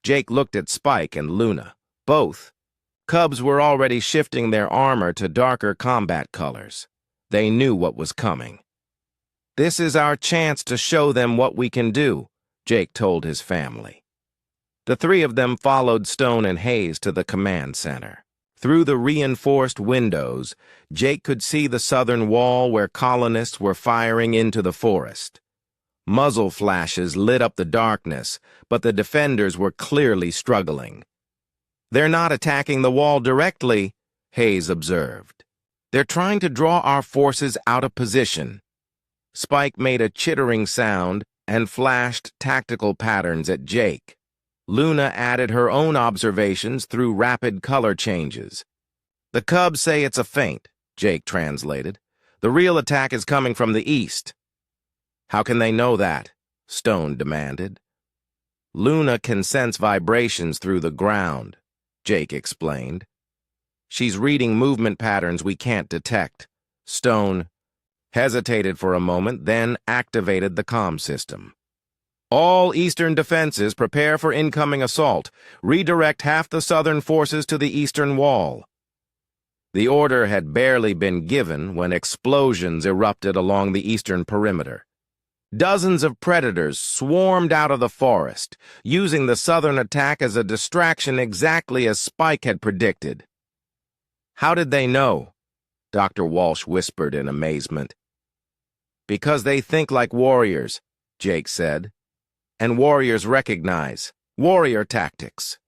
Jake looked at Spike and Luna. Both. Cubs were already shifting their armor to darker combat colors. They knew what was coming. This is our chance to show them what we can do, Jake told his family. The three of them followed Stone and Hayes to the command center. Through the reinforced windows, Jake could see the southern wall where colonists were firing into the forest. Muzzle flashes lit up the darkness, but the defenders were clearly struggling. They're not attacking the wall directly, Hayes observed. They're trying to draw our forces out of position. Spike made a chittering sound and flashed tactical patterns at Jake. Luna added her own observations through rapid color changes. The cubs say it's a feint, Jake translated. The real attack is coming from the east. How can they know that? Stone demanded. Luna can sense vibrations through the ground, Jake explained. She's reading movement patterns we can't detect. Stone hesitated for a moment, then activated the comm system. All eastern defenses prepare for incoming assault. Redirect half the southern forces to the eastern wall. The order had barely been given when explosions erupted along the eastern perimeter. Dozens of predators swarmed out of the forest, using the southern attack as a distraction exactly as Spike had predicted. How did they know? Dr. Walsh whispered in amazement. Because they think like warriors. Jake said. And warriors recognize warrior tactics.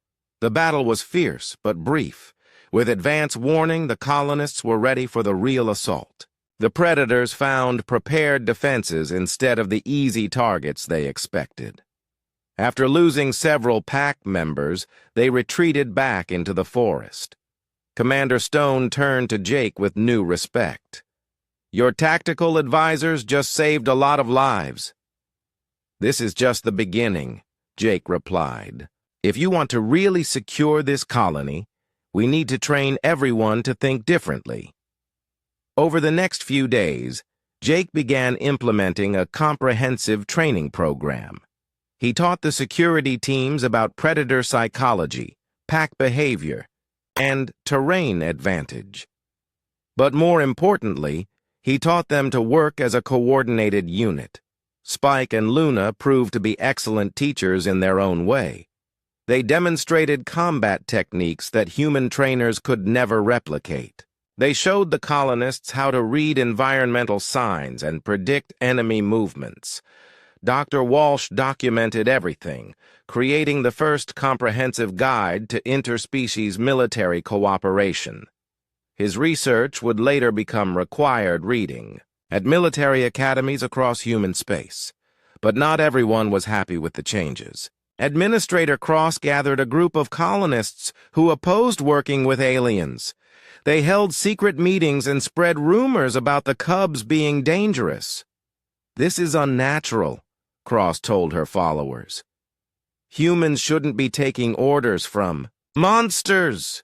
The battle was fierce but brief. With advance warning, the colonists were ready for the real assault. The predators found prepared defenses instead of the easy targets they expected. After losing several pack members, they retreated back into the forest. Commander Stone turned to Jake with new respect. Your tactical advisors just saved a lot of lives. This is just the beginning, Jake replied. If you want to really secure this colony, we need to train everyone to think differently. Over the next few days, Jake began implementing a comprehensive training program. He taught the security teams about predator psychology, pack behavior, and terrain advantage. But more importantly, he taught them to work as a coordinated unit. Spike and Luna proved to be excellent teachers in their own way. They demonstrated combat techniques that human trainers could never replicate. They showed the colonists how to read environmental signs and predict enemy movements. Dr. Walsh documented everything, creating the first comprehensive guide to interspecies military cooperation. His research would later become required reading at military academies across human space. But not everyone was happy with the changes. Administrator Cross gathered a group of colonists who opposed working with aliens. They held secret meetings and spread rumors about the cubs being dangerous. This is unnatural, Cross told her followers. Humans shouldn't be taking orders from monsters.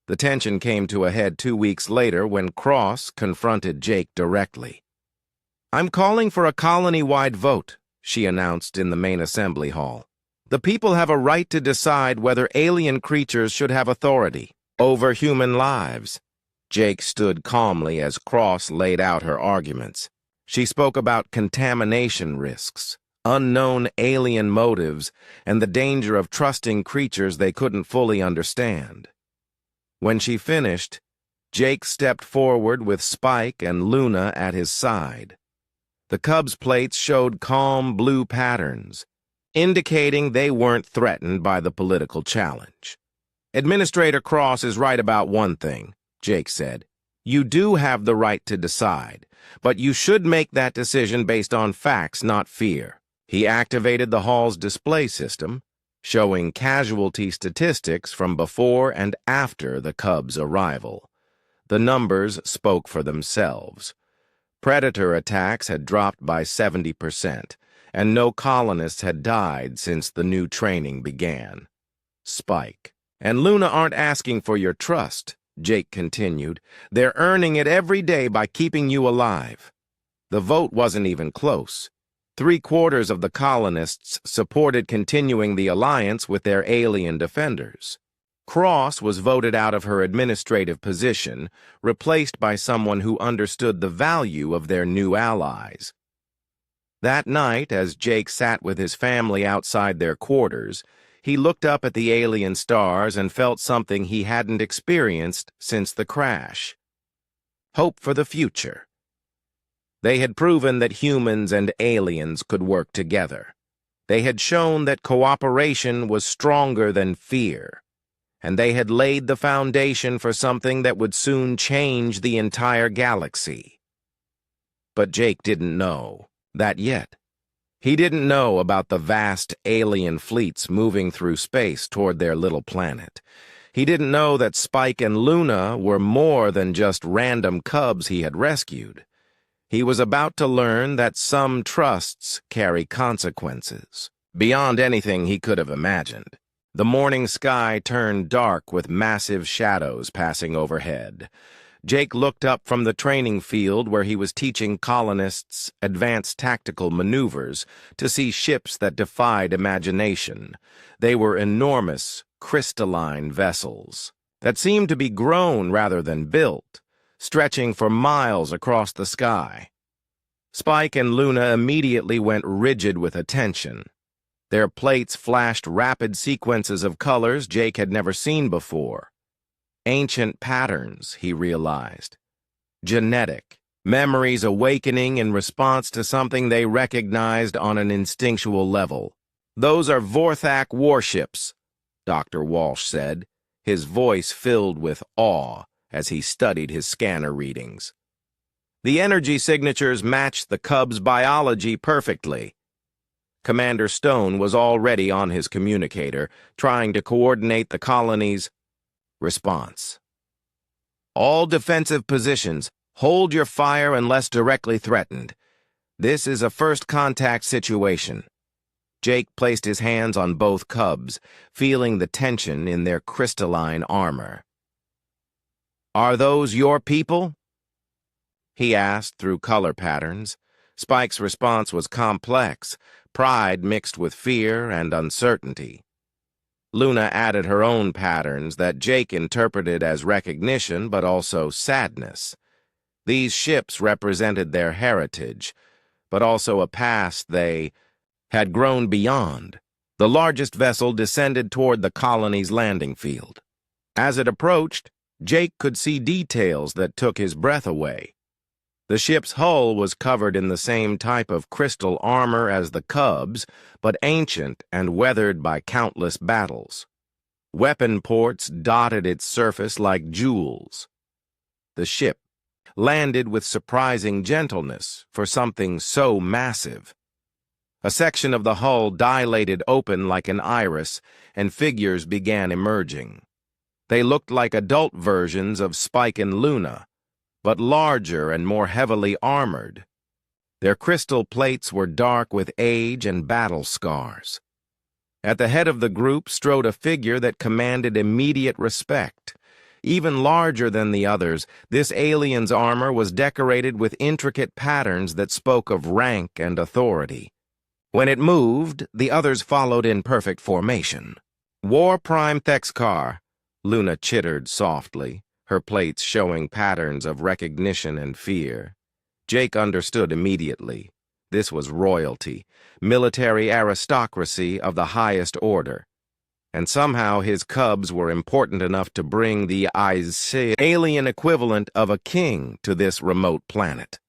The tension came to a head 2 weeks later when Cross confronted Jake directly. I'm calling for a colony-wide vote, she announced in the main assembly hall. The people have a right to decide whether alien creatures should have authority over human lives. Jake stood calmly as Cross laid out her arguments. She spoke about contamination risks, unknown alien motives, and the danger of trusting creatures they couldn't fully understand. When she finished, Jake stepped forward with Spike and Luna at his side. The cubs' plates showed calm blue patterns, indicating they weren't threatened by the political challenge. Administrator Cross is right about one thing, Jake said. You do have the right to decide, but you should make that decision based on facts, not fear. He activated the hall's display system, showing casualty statistics from before and after the cubs' arrival. The numbers spoke for themselves. Predator attacks had dropped by 70%, and no colonists had died since the new training began. Spike. And Luna aren't asking for your trust, Jake continued. They're earning it every day by keeping you alive. The vote wasn't even close. 3/4 of the colonists supported continuing the alliance with their alien defenders. Cross was voted out of her administrative position, replaced by someone who understood the value of their new allies. That night, as Jake sat with his family outside their quarters, he looked up at the alien stars and felt something he hadn't experienced since the crash. Hope for the future. They had proven that humans and aliens could work together. They had shown that cooperation was stronger than fear. And they had laid the foundation for something that would soon change the entire galaxy. But Jake didn't know that yet. He didn't know about the vast alien fleets moving through space toward their little planet. He didn't know that Spike and Luna were more than just random cubs he had rescued. He was about to learn that some trusts carry consequences, beyond anything he could have imagined. The morning sky turned dark with massive shadows passing overhead. Jake looked up from the training field where he was teaching colonists advanced tactical maneuvers to see ships that defied imagination. They were enormous, crystalline vessels that seemed to be grown rather than built, stretching for miles across the sky. Spike and Luna immediately went rigid with attention. Their plates flashed rapid sequences of colors Jake had never seen before. Ancient patterns, he realized. Genetic, memories awakening in response to something they recognized on an instinctual level. "Those are Vorthak warships," Dr. Walsh said, his voice filled with awe as he studied his scanner readings. The energy signatures matched the Cub's biology perfectly. Commander Stone was already on his communicator, trying to coordinate the colony's response. "All defensive positions, hold your fire unless directly threatened. This is a first contact situation." Jake placed his hands on both Cubs, feeling the tension in their crystalline armor. "Are those your people?" he asked through color patterns. Spike's response was complex, pride mixed with fear and uncertainty. Luna added her own patterns that Jake interpreted as recognition but also sadness. These ships represented their heritage, but also a past they had grown beyond. The largest vessel descended toward the colony's landing field. As it approached, Jake could see details that took his breath away. The ship's hull was covered in the same type of crystal armor as the Cubs, but ancient and weathered by countless battles. Weapon ports dotted its surface like jewels. The ship landed with surprising gentleness for something so massive. A section of the hull dilated open like an iris, and figures began emerging. They looked like adult versions of Spike and Luna, but larger and more heavily armored. Their crystal plates were dark with age and battle scars. At the head of the group strode a figure that commanded immediate respect. Even larger than the others, this alien's armor was decorated with intricate patterns that spoke of rank and authority. When it moved, the others followed in perfect formation. "War Prime Thexkar," Luna chittered softly, her plates showing patterns of recognition and fear. Jake understood immediately. This was royalty, military aristocracy of the highest order. And somehow his Cubs were important enough to bring the alien equivalent of a king to this remote planet.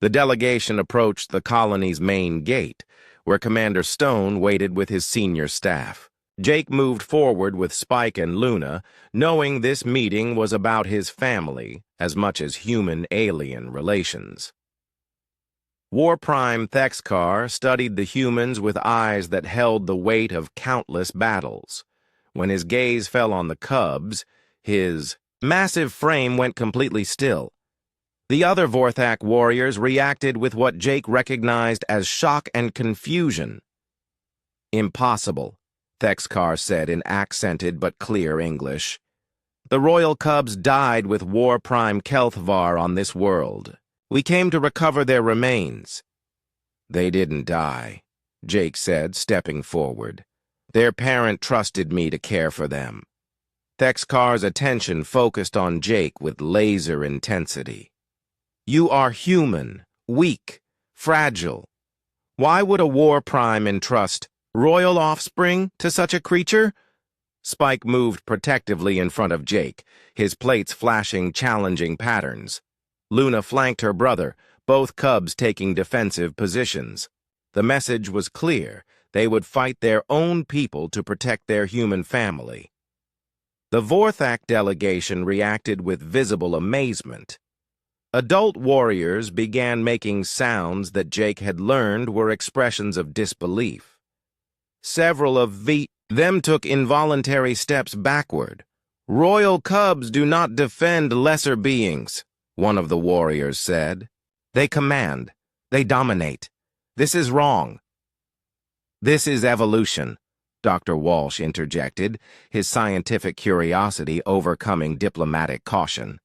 The delegation approached the colony's main gate, where Commander Stone waited with his senior staff. Jake moved forward with Spike and Luna, knowing this meeting was about his family as much as human-alien relations. War Prime Thexkar studied the humans with eyes that held the weight of countless battles. When his gaze fell on the Cubs, his massive frame went completely still. The other Vorthak warriors reacted with what Jake recognized as shock and confusion. "Impossible," Thexkar said in accented but clear English. "The royal Cubs died with War Prime Kelthvar on this world. We came to recover their remains." "They didn't die," Jake said, stepping forward. "Their parent trusted me to care for them." Thexkar's attention focused on Jake with laser intensity. "You are human, weak, fragile. Why would a War Prime entrust royal offspring to such a creature?" Spike moved protectively in front of Jake, his plates flashing challenging patterns. Luna flanked her brother, both Cubs taking defensive positions. The message was clear. They would fight their own people to protect their human family. The Vorthak delegation reacted with visible amazement. Adult warriors began making sounds that Jake had learned were expressions of disbelief. Several of them took involuntary steps backward. "Royal Cubs do not defend lesser beings," one of the warriors said. "They command. They dominate. This is wrong." "This is evolution," Dr. Walsh interjected, his scientific curiosity overcoming diplomatic caution.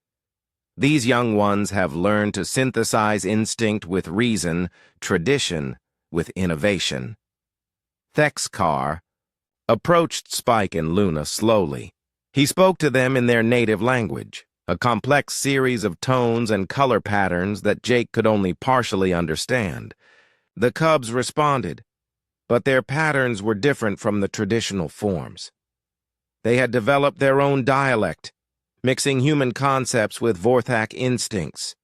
"These young ones have learned to synthesize instinct with reason, tradition with innovation." Thexkar approached Spike and Luna slowly. He spoke to them in their native language, a complex series of tones and color patterns that Jake could only partially understand. The Cubs responded, but their patterns were different from the traditional forms. They had developed their own dialect, mixing human concepts with Vorthak instincts.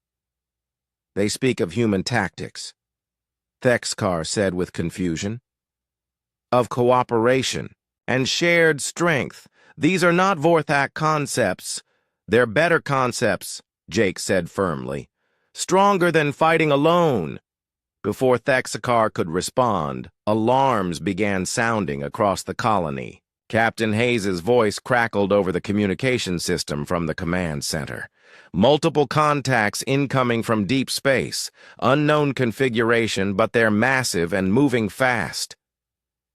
They speak of human tactics, Thexkar said with confusion. Of cooperation and shared strength. These are not Vorthak concepts. They're better concepts, Jake said firmly. Stronger than fighting alone. Before Thexkar could respond, alarms began sounding across the colony. Captain Hayes's voice crackled over the communication system from the command center. Multiple contacts incoming from deep space. Unknown configuration, but they're massive and moving fast.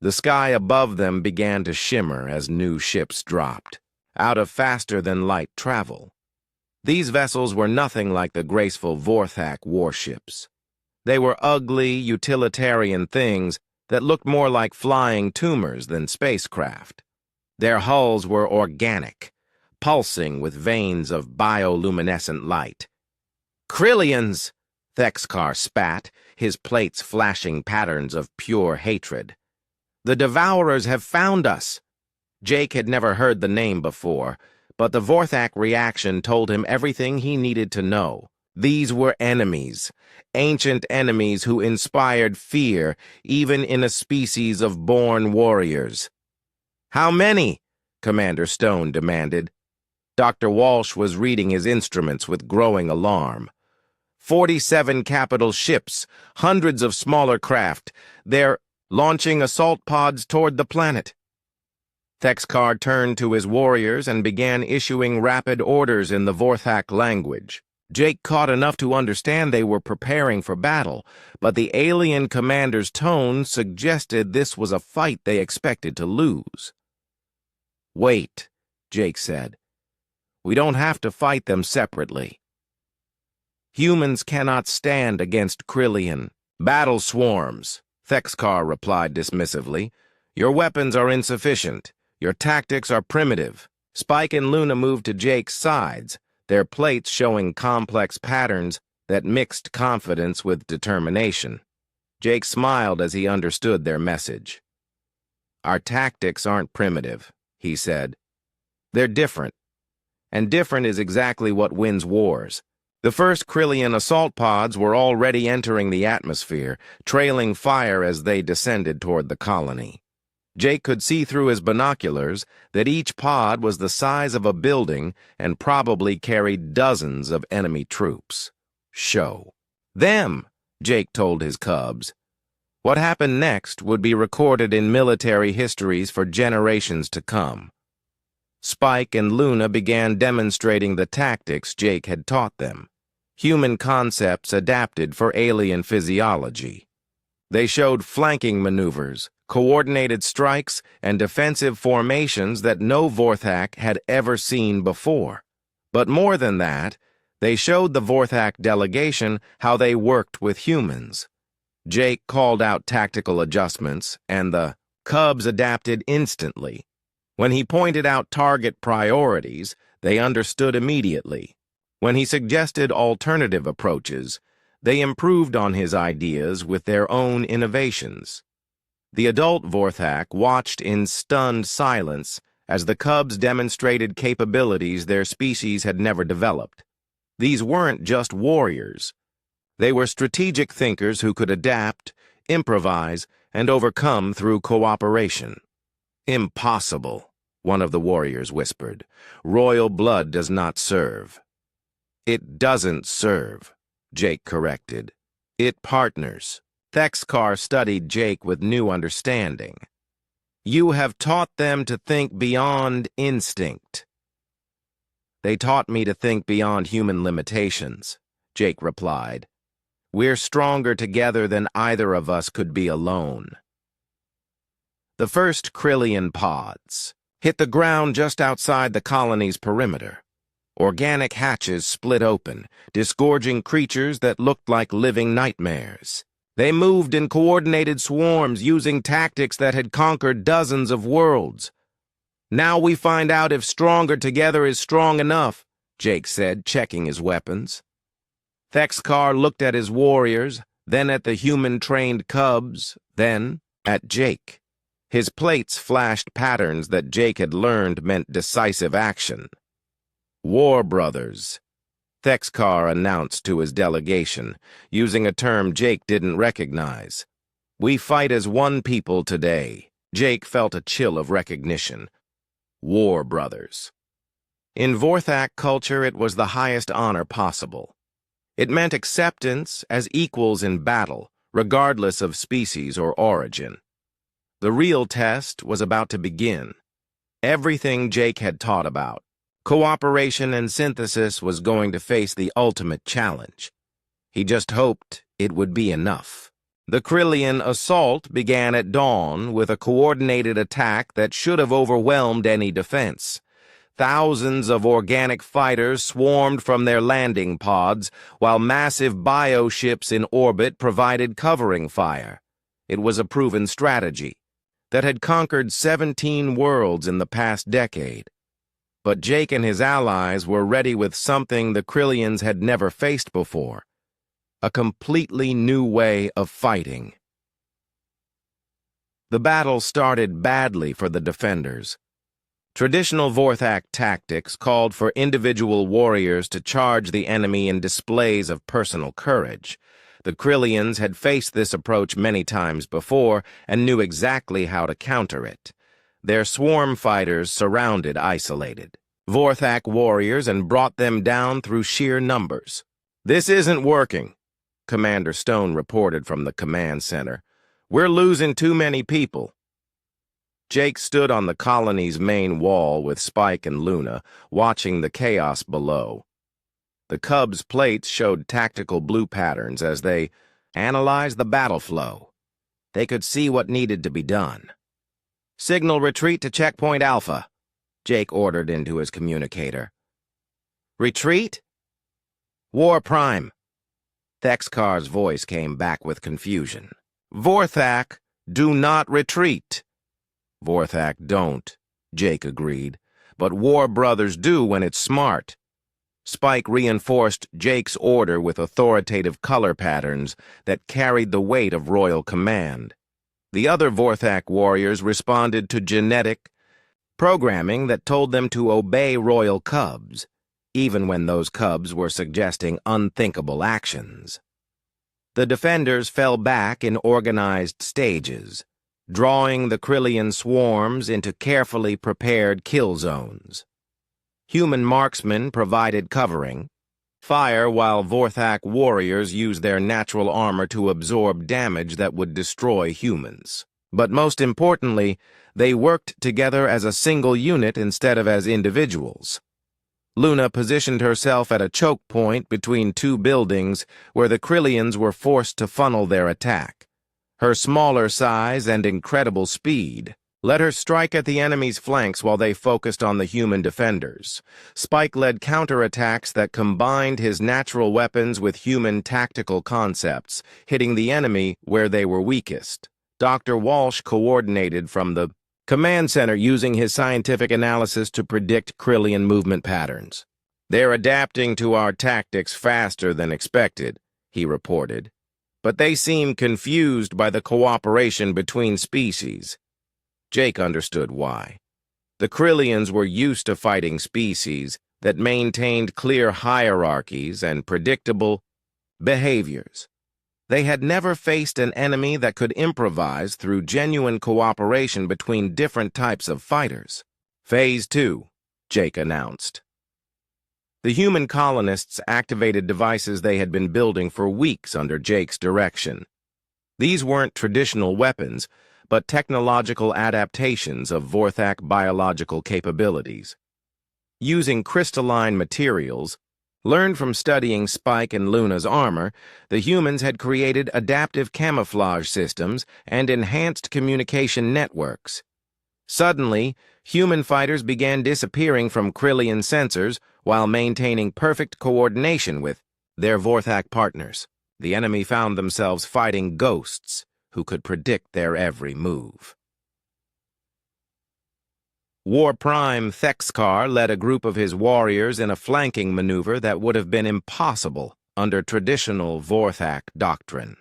The sky above them began to shimmer as new ships dropped, out of faster-than-light travel. These vessels were nothing like the graceful Vorthak warships. They were ugly, utilitarian things that looked more like flying tumors than spacecraft. Their hulls were organic, pulsing with veins of bioluminescent light. Krillians! Thexkar spat, his plates flashing patterns of pure hatred. The Devourers have found us! Jake had never heard the name before, but the Vorthak reaction told him everything he needed to know. These were enemies, ancient enemies who inspired fear even in a species of born warriors. How many? Commander Stone demanded. Dr. Walsh was reading his instruments with growing alarm. 47 capital ships, hundreds of smaller craft. They're launching assault pods toward the planet. Thexkar turned to his warriors and began issuing rapid orders in the Vorthak language. Jake caught enough to understand they were preparing for battle, but the alien commander's tone suggested this was a fight they expected to lose. Wait, Jake said. We don't have to fight them separately. Humans cannot stand against Krillian. Battle swarms, Thexkar replied dismissively. Your weapons are insufficient. Your tactics are primitive. Spike and Luna moved to Jake's sides, their plates showing complex patterns that mixed confidence with determination. Jake smiled as he understood their message. Our tactics aren't primitive, he said. They're different. And different is exactly what wins wars. The first Krillian assault pods were already entering the atmosphere, trailing fire as they descended toward the colony. Jake could see through his binoculars that each pod was the size of a building and probably carried dozens of enemy troops. Show. Them, Jake told his cubs. What happened next would be recorded in military histories for generations to come. Spike and Luna began demonstrating the tactics Jake had taught them. Human concepts adapted for alien physiology. They showed flanking maneuvers, coordinated strikes, and defensive formations that no Vorthak had ever seen before. But more than that, they showed the Vorthak delegation how they worked with humans. Jake called out tactical adjustments, and the cubs adapted instantly. When he pointed out target priorities, they understood immediately. When he suggested alternative approaches, they improved on his ideas with their own innovations. The adult Vorthak watched in stunned silence as the cubs demonstrated capabilities their species had never developed. These weren't just warriors. They were strategic thinkers who could adapt, improvise, and overcome through cooperation. Impossible, one of the warriors whispered. Royal blood does not serve. It doesn't serve, Jake corrected. It partners. Thexkar studied Jake with new understanding. You have taught them to think beyond instinct. They taught me to think beyond human limitations, Jake replied. We're stronger together than either of us could be alone. The first Krillian pods hit the ground just outside the colony's perimeter. Organic hatches split open, disgorging creatures that looked like living nightmares. They moved in coordinated swarms using tactics that had conquered dozens of worlds. Now we find out if stronger together is strong enough, Jake said, checking his weapons. Thexkar looked at his warriors, then at the human-trained cubs, then at Jake. His plates flashed patterns that Jake had learned meant decisive action. War brothers. Thexkar announced to his delegation, using a term Jake didn't recognize. "We fight as one people today." Jake felt a chill of recognition. War brothers. In Vorthak culture, it was the highest honor possible. It meant acceptance as equals in battle, regardless of species or origin. The real test was about to begin. Everything Jake had taught about, cooperation and synthesis, was going to face the ultimate challenge. He just hoped it would be enough. The Krillian assault began at dawn with a coordinated attack that should have overwhelmed any defense. Thousands of organic fighters swarmed from their landing pods, while massive bioships in orbit provided covering fire. It was a proven strategy that had conquered 17 worlds in the past decade. But Jake and his allies were ready with something the Krillians had never faced before: a completely new way of fighting. The battle started badly for the defenders. Traditional Vorthak tactics called for individual warriors to charge the enemy in displays of personal courage. The Krillians had faced this approach many times before and knew exactly how to counter it. Their swarm fighters surrounded isolated Vorthak warriors and brought them down through sheer numbers. "This isn't working," Commander Stone reported from the command center. "We're losing too many people." Jake stood on the colony's main wall with Spike and Luna, watching the chaos below. The Cubs' plates showed tactical blue patterns as they analyzed the battle flow. They could see what needed to be done. "Signal retreat to checkpoint Alpha," Jake ordered into his communicator. "Retreat?" "War Prime." Thexkar's voice came back with confusion. "Vorthak, do not retreat." "Vorthak don't," Jake agreed, "but War Brothers do when it's smart." Spike reinforced Jake's order with authoritative color patterns that carried the weight of royal command. The other Vorthak warriors responded to genetic programming that told them to obey royal cubs, even when those cubs were suggesting unthinkable actions. The defenders fell back in organized stages, drawing the Krillian swarms into carefully prepared kill zones. Human marksmen provided covering fire while Vorthak warriors used their natural armor to absorb damage that would destroy humans. But most importantly, they worked together as a single unit instead of as individuals. Luna positioned herself at a choke point between two buildings where the Krillians were forced to funnel their attack. Her smaller size and incredible speed let her strike at the enemy's flanks while they focused on the human defenders. Spike led counterattacks that combined his natural weapons with human tactical concepts, hitting the enemy where they were weakest. Dr. Walsh coordinated from the command center using his scientific analysis to predict Krillian movement patterns. "They're adapting to our tactics faster than expected," he reported. "But they seem confused by the cooperation between species." Jake understood why. The Krillians were used to fighting species that maintained clear hierarchies and predictable behaviors. They had never faced an enemy that could improvise through genuine cooperation between different types of fighters. "Phase 2, Jake announced. The human colonists activated devices they had been building for weeks under Jake's direction. These weren't traditional weapons, but technological adaptations of Vorthak biological capabilities. Using crystalline materials, learned from studying Spike and Luna's armor, the humans had created adaptive camouflage systems and enhanced communication networks. Suddenly, human fighters began disappearing from Krillian sensors while maintaining perfect coordination with their Vorthak partners. The enemy found themselves fighting ghosts who could predict their every move. War Prime Thexkar led a group of his warriors in a flanking maneuver that would have been impossible under traditional Vorthak doctrine.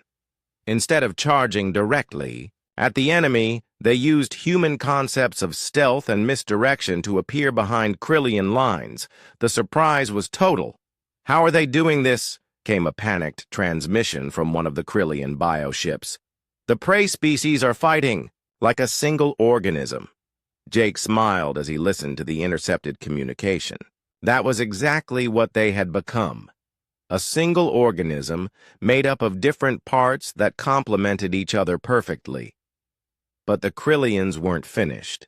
Instead of charging directly at the enemy, they used human concepts of stealth and misdirection to appear behind Krillian lines. The surprise was total. "How are they doing this?" came a panicked transmission from one of the Krillian bioships. "The prey species are fighting, like a single organism." Jake smiled as he listened to the intercepted communication. That was exactly what they had become. A single organism made up of different parts that complemented each other perfectly. But the Krillians weren't finished.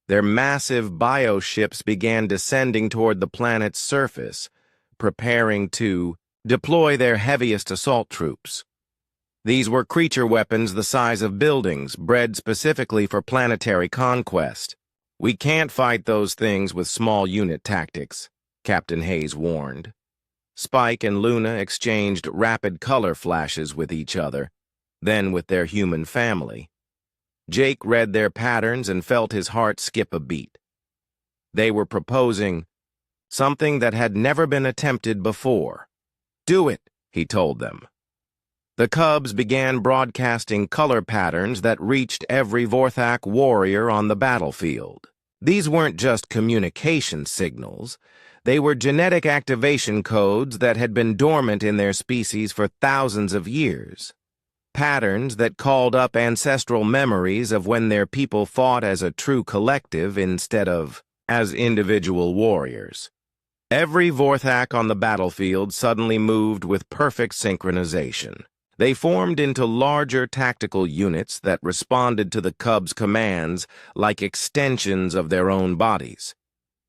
Their massive bioships began descending toward the planet's surface, preparing to deploy their heaviest assault troops. These were creature weapons the size of buildings, bred specifically for planetary conquest. "We can't fight those things with small unit tactics," Captain Hayes warned. Spike and Luna exchanged rapid color flashes with each other, then with their human family. Jake read their patterns and felt his heart skip a beat. They were proposing something that had never been attempted before. "Do it," he told them. The Cubs began broadcasting color patterns that reached every Vorthak warrior on the battlefield. These weren't just communication signals. They were genetic activation codes that had been dormant in their species for thousands of years. Patterns that called up ancestral memories of when their people fought as a true collective instead of as individual warriors. Every Vorthak on the battlefield suddenly moved with perfect synchronization. They formed into larger tactical units that responded to the Cubs' commands like extensions of their own bodies.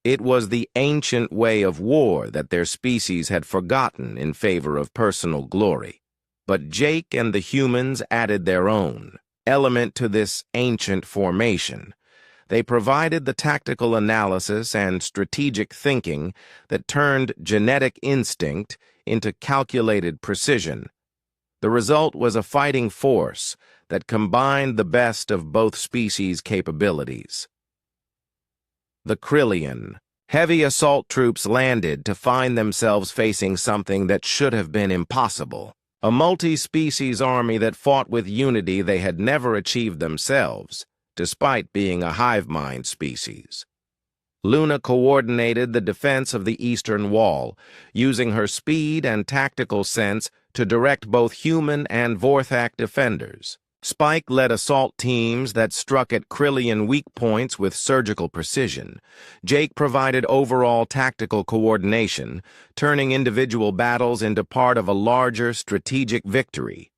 It was the ancient way of war that their species had forgotten in favor of personal glory. But Jake and the humans added their own element to this ancient formation. They provided the tactical analysis and strategic thinking that turned genetic instinct into calculated precision. The result was a fighting force that combined the best of both species' capabilities. The Krillian. Heavy assault troops landed to find themselves facing something that should have been impossible. A multi-species army that fought with unity they had never achieved themselves, despite being a hive mind species. Luna coordinated the defense of the Eastern Wall, using her speed and tactical sense to direct both human and Vorthak defenders. Spike led assault teams that struck at Krillian weak points with surgical precision. Jake provided overall tactical coordination, turning individual battles into part of a larger strategic victory.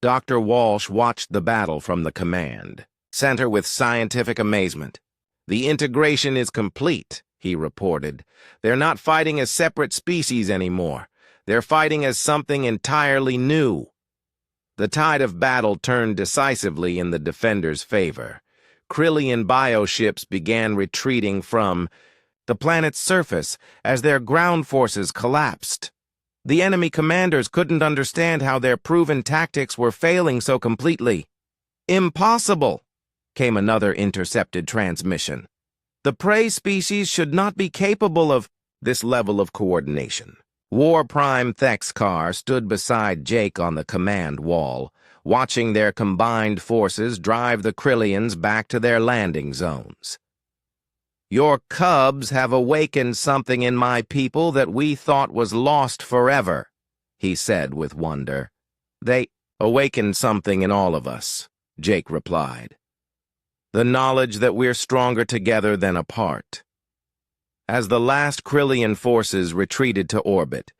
Dr. Walsh watched the battle from the command center with scientific amazement. "The integration is complete," he reported. "They're not fighting as separate species anymore. They're fighting as something entirely new." The tide of battle turned decisively in the defenders' favor. Krillian bioships began retreating from the planet's surface as their ground forces collapsed. The enemy commanders couldn't understand how their proven tactics were failing so completely. "Impossible," came another intercepted transmission. "The prey species should not be capable of this level of coordination." War Prime Thexkar stood beside Jake on the command wall, watching their combined forces drive the Krillians back to their landing zones. "Your Cubs have awakened something in my people that we thought was lost forever," he said with wonder. "They awakened something in all of us," Jake replied. "The knowledge that we're stronger together than apart." As the last Krillian forces retreated to orbit,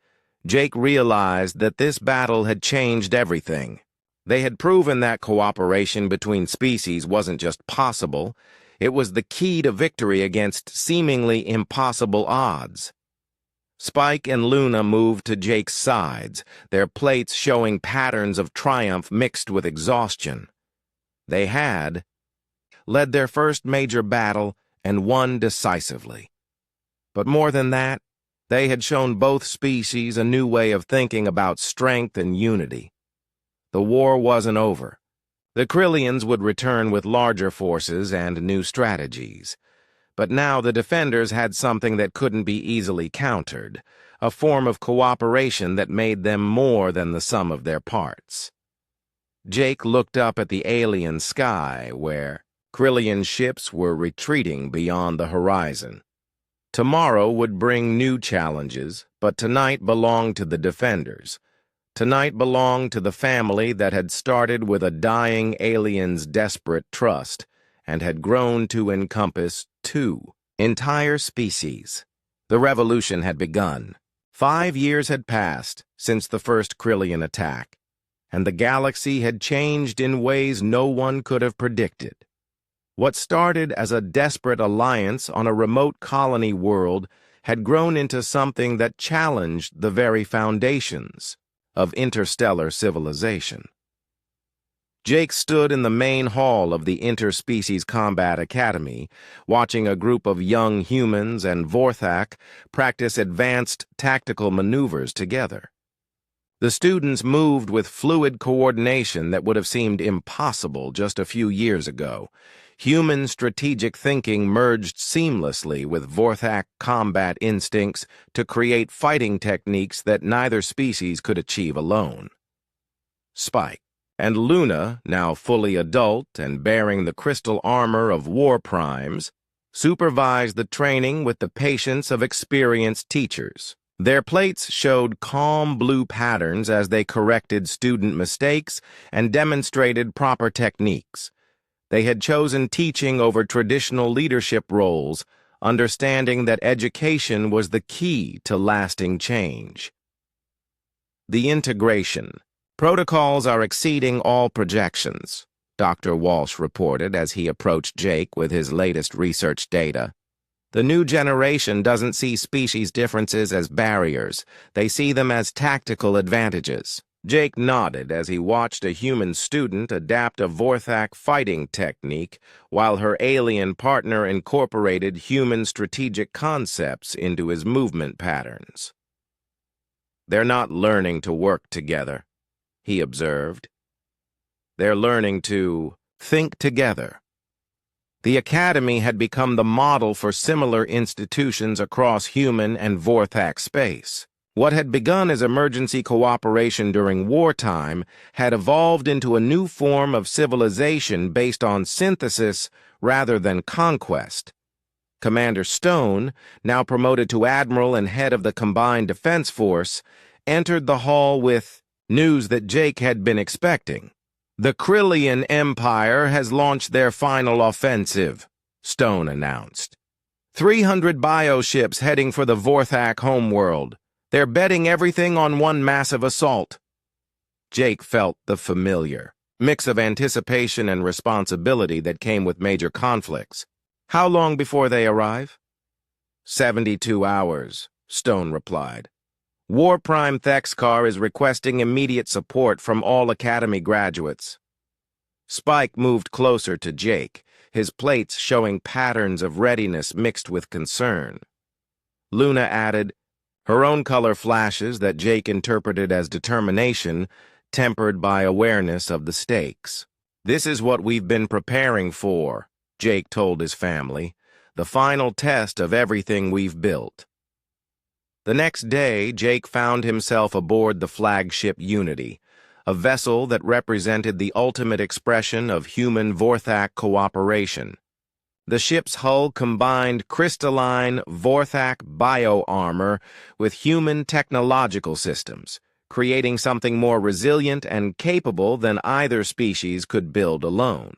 Jake realized that this battle had changed everything. They had proven that cooperation between species wasn't just possible, it was the key to victory against seemingly impossible odds. Spike and Luna moved to Jake's sides, their plates showing patterns of triumph mixed with exhaustion. They had led their first major battle and won decisively. But more than that, they had shown both species a new way of thinking about strength and unity. The war wasn't over. The Krillians would return with larger forces and new strategies. But now the defenders had something that couldn't be easily countered, a form of cooperation that made them more than the sum of their parts. Jake looked up at the alien sky where Krillian ships were retreating beyond the horizon. Tomorrow would bring new challenges, but tonight belonged to the defenders. Tonight belonged to the family that had started with a dying alien's desperate trust and had grown to encompass two entire species. The revolution had begun. 5 years had passed since the first Krillian attack, and the galaxy had changed in ways no one could have predicted. What started as a desperate alliance on a remote colony world had grown into something that challenged the very foundations of interstellar civilization. Jake stood in the main hall of the Interspecies Combat Academy, watching a group of young humans and Vorthak practice advanced tactical maneuvers together. The students moved with fluid coordination that would have seemed impossible just a few years ago. Human strategic thinking merged seamlessly with Vorthak combat instincts to create fighting techniques that neither species could achieve alone. Spike and Luna, now fully adult and bearing the crystal armor of war primes, supervised the training with the patience of experienced teachers. Their plates showed calm blue patterns as they corrected student mistakes and demonstrated proper techniques. They had chosen teaching over traditional leadership roles, understanding that education was the key to lasting change. The integration. Protocols are exceeding all projections, Dr. Walsh reported as he approached Jake with his latest research data. The new generation doesn't see species differences as barriers. They see them as tactical advantages. Jake nodded as he watched a human student adapt a Vorthak fighting technique while her alien partner incorporated human strategic concepts into his movement patterns. They're not learning to work together, he observed. They're learning to think together. The Academy had become the model for similar institutions across human and Vorthak space. What had begun as emergency cooperation during wartime had evolved into a new form of civilization based on synthesis rather than conquest. Commander Stone, now promoted to Admiral and head of the Combined Defense Force, entered the hall with news that Jake had been expecting. The Krillian Empire has launched their final offensive, Stone announced. 300 bioships heading for the Vorthak homeworld. They're betting everything on one massive assault. Jake felt the familiar mix of anticipation and responsibility that came with major conflicts. How long before they arrive? 72 hours, Stone replied. War Prime Thexkar is requesting immediate support from all Academy graduates. Spike moved closer to Jake, his plates showing patterns of readiness mixed with concern. Luna added, her own color flashes that Jake interpreted as determination, tempered by awareness of the stakes. This is what we've been preparing for, Jake told his family, the final test of everything we've built. The next day, Jake found himself aboard the flagship Unity, a vessel that represented the ultimate expression of human Vorthak cooperation. The ship's hull combined crystalline Vorthak bio-armor with human technological systems, creating something more resilient and capable than either species could build alone.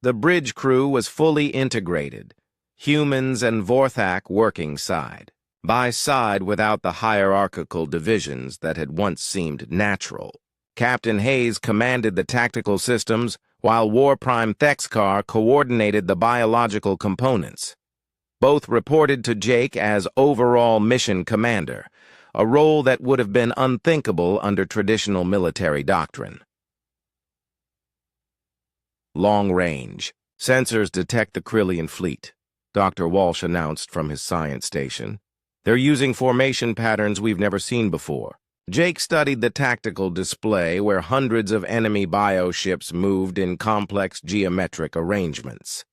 The bridge crew was fully integrated, humans and Vorthak working side by side without the hierarchical divisions that had once seemed natural. Captain Hayes commanded the tactical systems, while War Prime Thexkar coordinated the biological components. Both reported to Jake as overall mission commander, a role that would have been unthinkable under traditional military doctrine. Long range. Sensors detect the Krillian fleet, Dr. Walsh announced from his science station. They're using formation patterns we've never seen before. Jake studied the tactical display where hundreds of enemy bioships moved in complex geometric arrangements.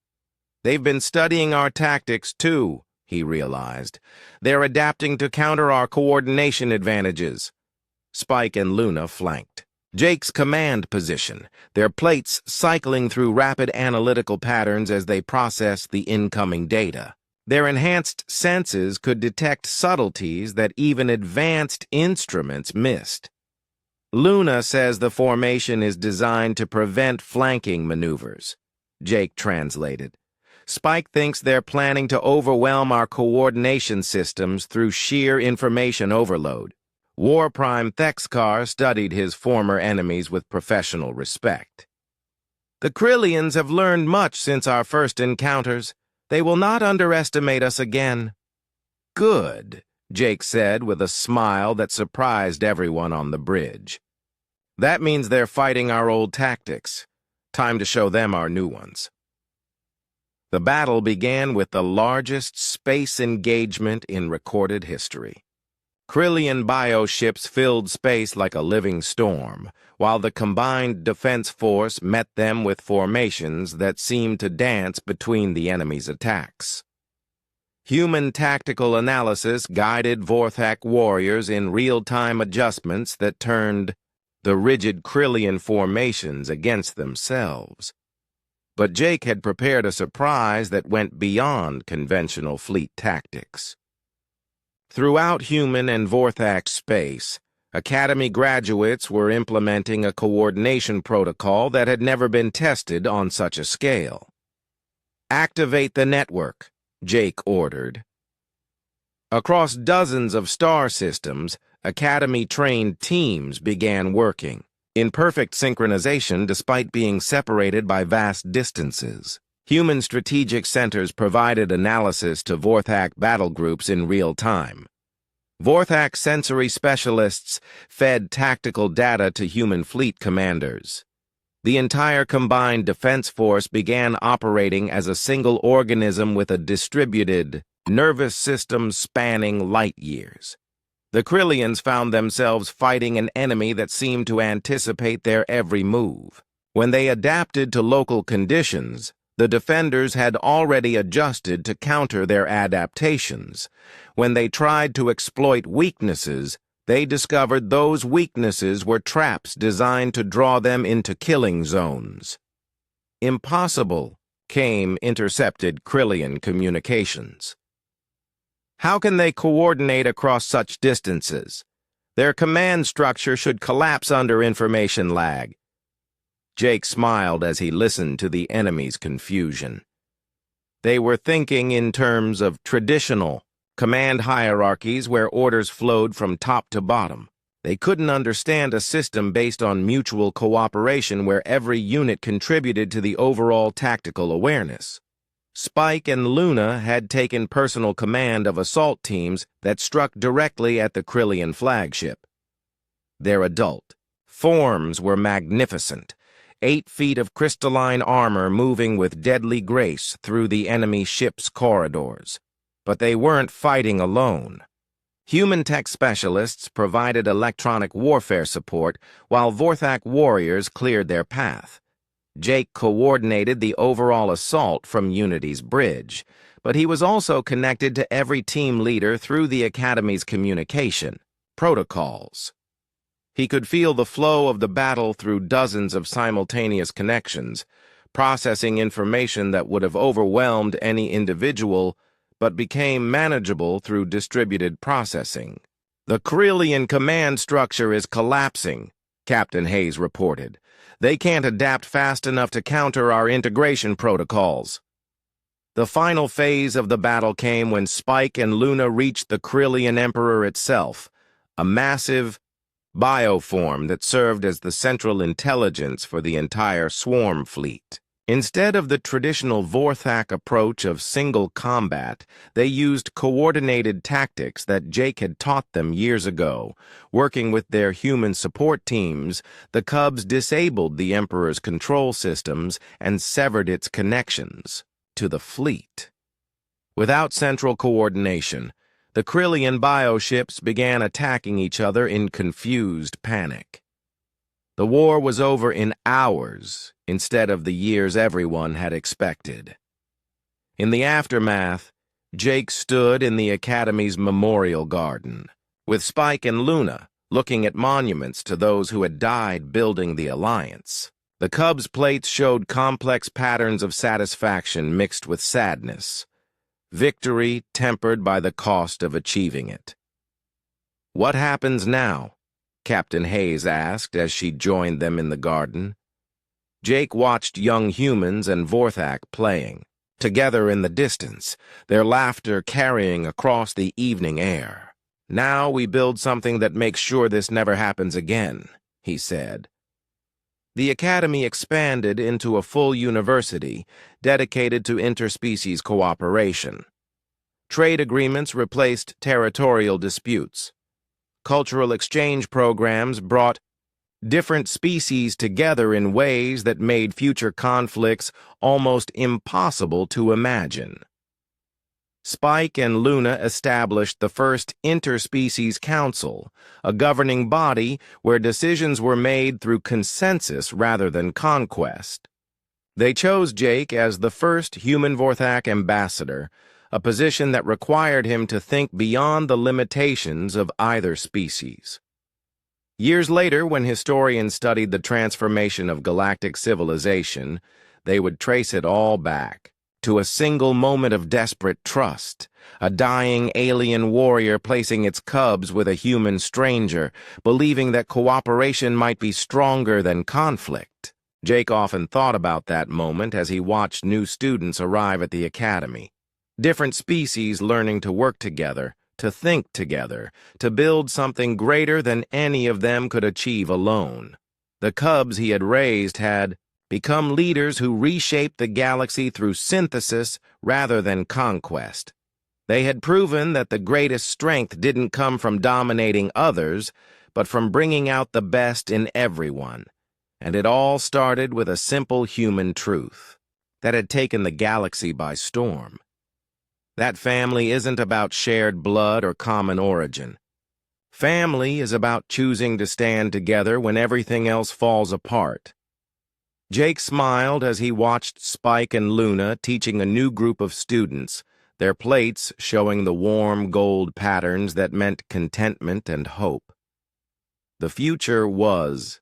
They've been studying our tactics too, he realized. They're adapting to counter our coordination advantages. Spike and Luna flanked Jake's command position, their plates cycling through rapid analytical patterns as they processed the incoming data. Their enhanced senses could detect subtleties that even advanced instruments missed. Luna says the formation is designed to prevent flanking maneuvers, Jake translated. Spike thinks they're planning to overwhelm our coordination systems through sheer information overload. War Prime Thexkar studied his former enemies with professional respect. The Krillians have learned much since our first encounters. They will not underestimate us again. Good, Jake said with a smile that surprised everyone on the bridge. That means they're fighting our old tactics. Time to show them our new ones. The battle began with the largest space engagement in recorded history. Krillian bioships filled space like a living storm, while the combined defense force met them with formations that seemed to dance between the enemy's attacks. Human tactical analysis guided Vorthak warriors in real-time adjustments that turned the rigid Krillian formations against themselves. But Jake had prepared a surprise that went beyond conventional fleet tactics. Throughout human and Vorthak space, Academy graduates were implementing a coordination protocol that had never been tested on such a scale. "Activate the network," Jake ordered. Across dozens of star systems, Academy-trained teams began working, in perfect synchronization despite being separated by vast distances. Human strategic centers provided analysis to Vorthak battle groups in real time. Vorthak sensory specialists fed tactical data to human fleet commanders. The entire combined defense force began operating as a single organism with a distributed nervous system spanning light years. The Krillians found themselves fighting an enemy that seemed to anticipate their every move. When they adapted to local conditions, the defenders had already adjusted to counter their adaptations. When they tried to exploit weaknesses, they discovered those weaknesses were traps designed to draw them into killing zones. Impossible came intercepted Krillian communications. How can they coordinate across such distances? Their command structure should collapse under information lag. Jake smiled as he listened to the enemy's confusion. They were thinking in terms of traditional command hierarchies where orders flowed from top to bottom. They couldn't understand a system based on mutual cooperation where every unit contributed to the overall tactical awareness. Spike and Luna had taken personal command of assault teams that struck directly at the Krillian flagship. Their adult forms were magnificent, 8 feet of crystalline armor moving with deadly grace through the enemy ship's corridors. But they weren't fighting alone. Human tech specialists provided electronic warfare support while Vorthak warriors cleared their path. Jake coordinated the overall assault from Unity's bridge, but he was also connected to every team leader through the Academy's communication protocols. He could feel the flow of the battle through dozens of simultaneous connections, processing information that would have overwhelmed any individual but became manageable through distributed processing. "The Krillian command structure is collapsing," Captain Hayes reported. "They can't adapt fast enough to counter our integration protocols." The final phase of the battle came when Spike and Luna reached the Krillian Emperor itself, a massive bioform that served as the central intelligence for the entire swarm fleet. Instead of the traditional Vorthak approach of single combat, they used coordinated tactics that Jake had taught them years ago. Working with their human support teams, the Cubs disabled the Emperor's control systems and severed its connections to the fleet. Without central coordination, the Krillian bioships began attacking each other in confused panic. The war was over in hours instead of the years everyone had expected. In the aftermath, Jake stood in the Academy's memorial garden, with Spike and Luna looking at monuments to those who had died building the Alliance. The Cubs' plates showed complex patterns of satisfaction mixed with sadness. victory tempered by the cost of achieving it. "What happens now?" Captain Hayes asked as she joined them in the garden. Jake watched young humans and Vorthak playing, together in the distance, their laughter carrying across the evening air. "Now we build something that makes sure this never happens again," he said. The academy expanded into a full university dedicated to interspecies cooperation. Trade agreements replaced territorial disputes. Cultural exchange programs brought different species together in ways that made future conflicts almost impossible to imagine. Spike and Luna established the first Interspecies Council, a governing body where decisions were made through consensus rather than conquest. They chose Jake as the first human Vorthak ambassador, a position that required him to think beyond the limitations of either species. Years later, when historians studied the transformation of galactic civilization, they would trace it all back to a single moment of desperate trust, a dying alien warrior placing its cubs with a human stranger, believing that cooperation might be stronger than conflict. Jake often thought about that moment as he watched new students arrive at the academy. Different species learning to work together, to think together, to build something greater than any of them could achieve alone. The cubs he had raised had become leaders who reshaped the galaxy through synthesis rather than conquest. They had proven that the greatest strength didn't come from dominating others, but from bringing out the best in everyone. And it all started with a simple human truth that had taken the galaxy by storm. That family isn't about shared blood or common origin. Family is about choosing to stand together when everything else falls apart. Jake smiled as he watched Spike and Luna teaching a new group of students, their plates showing the warm gold patterns that meant contentment and hope. The future was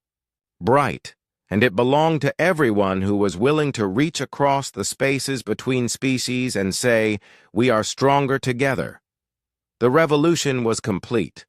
bright, and it belonged to everyone who was willing to reach across the spaces between species and say, "We are stronger together." The revolution was complete.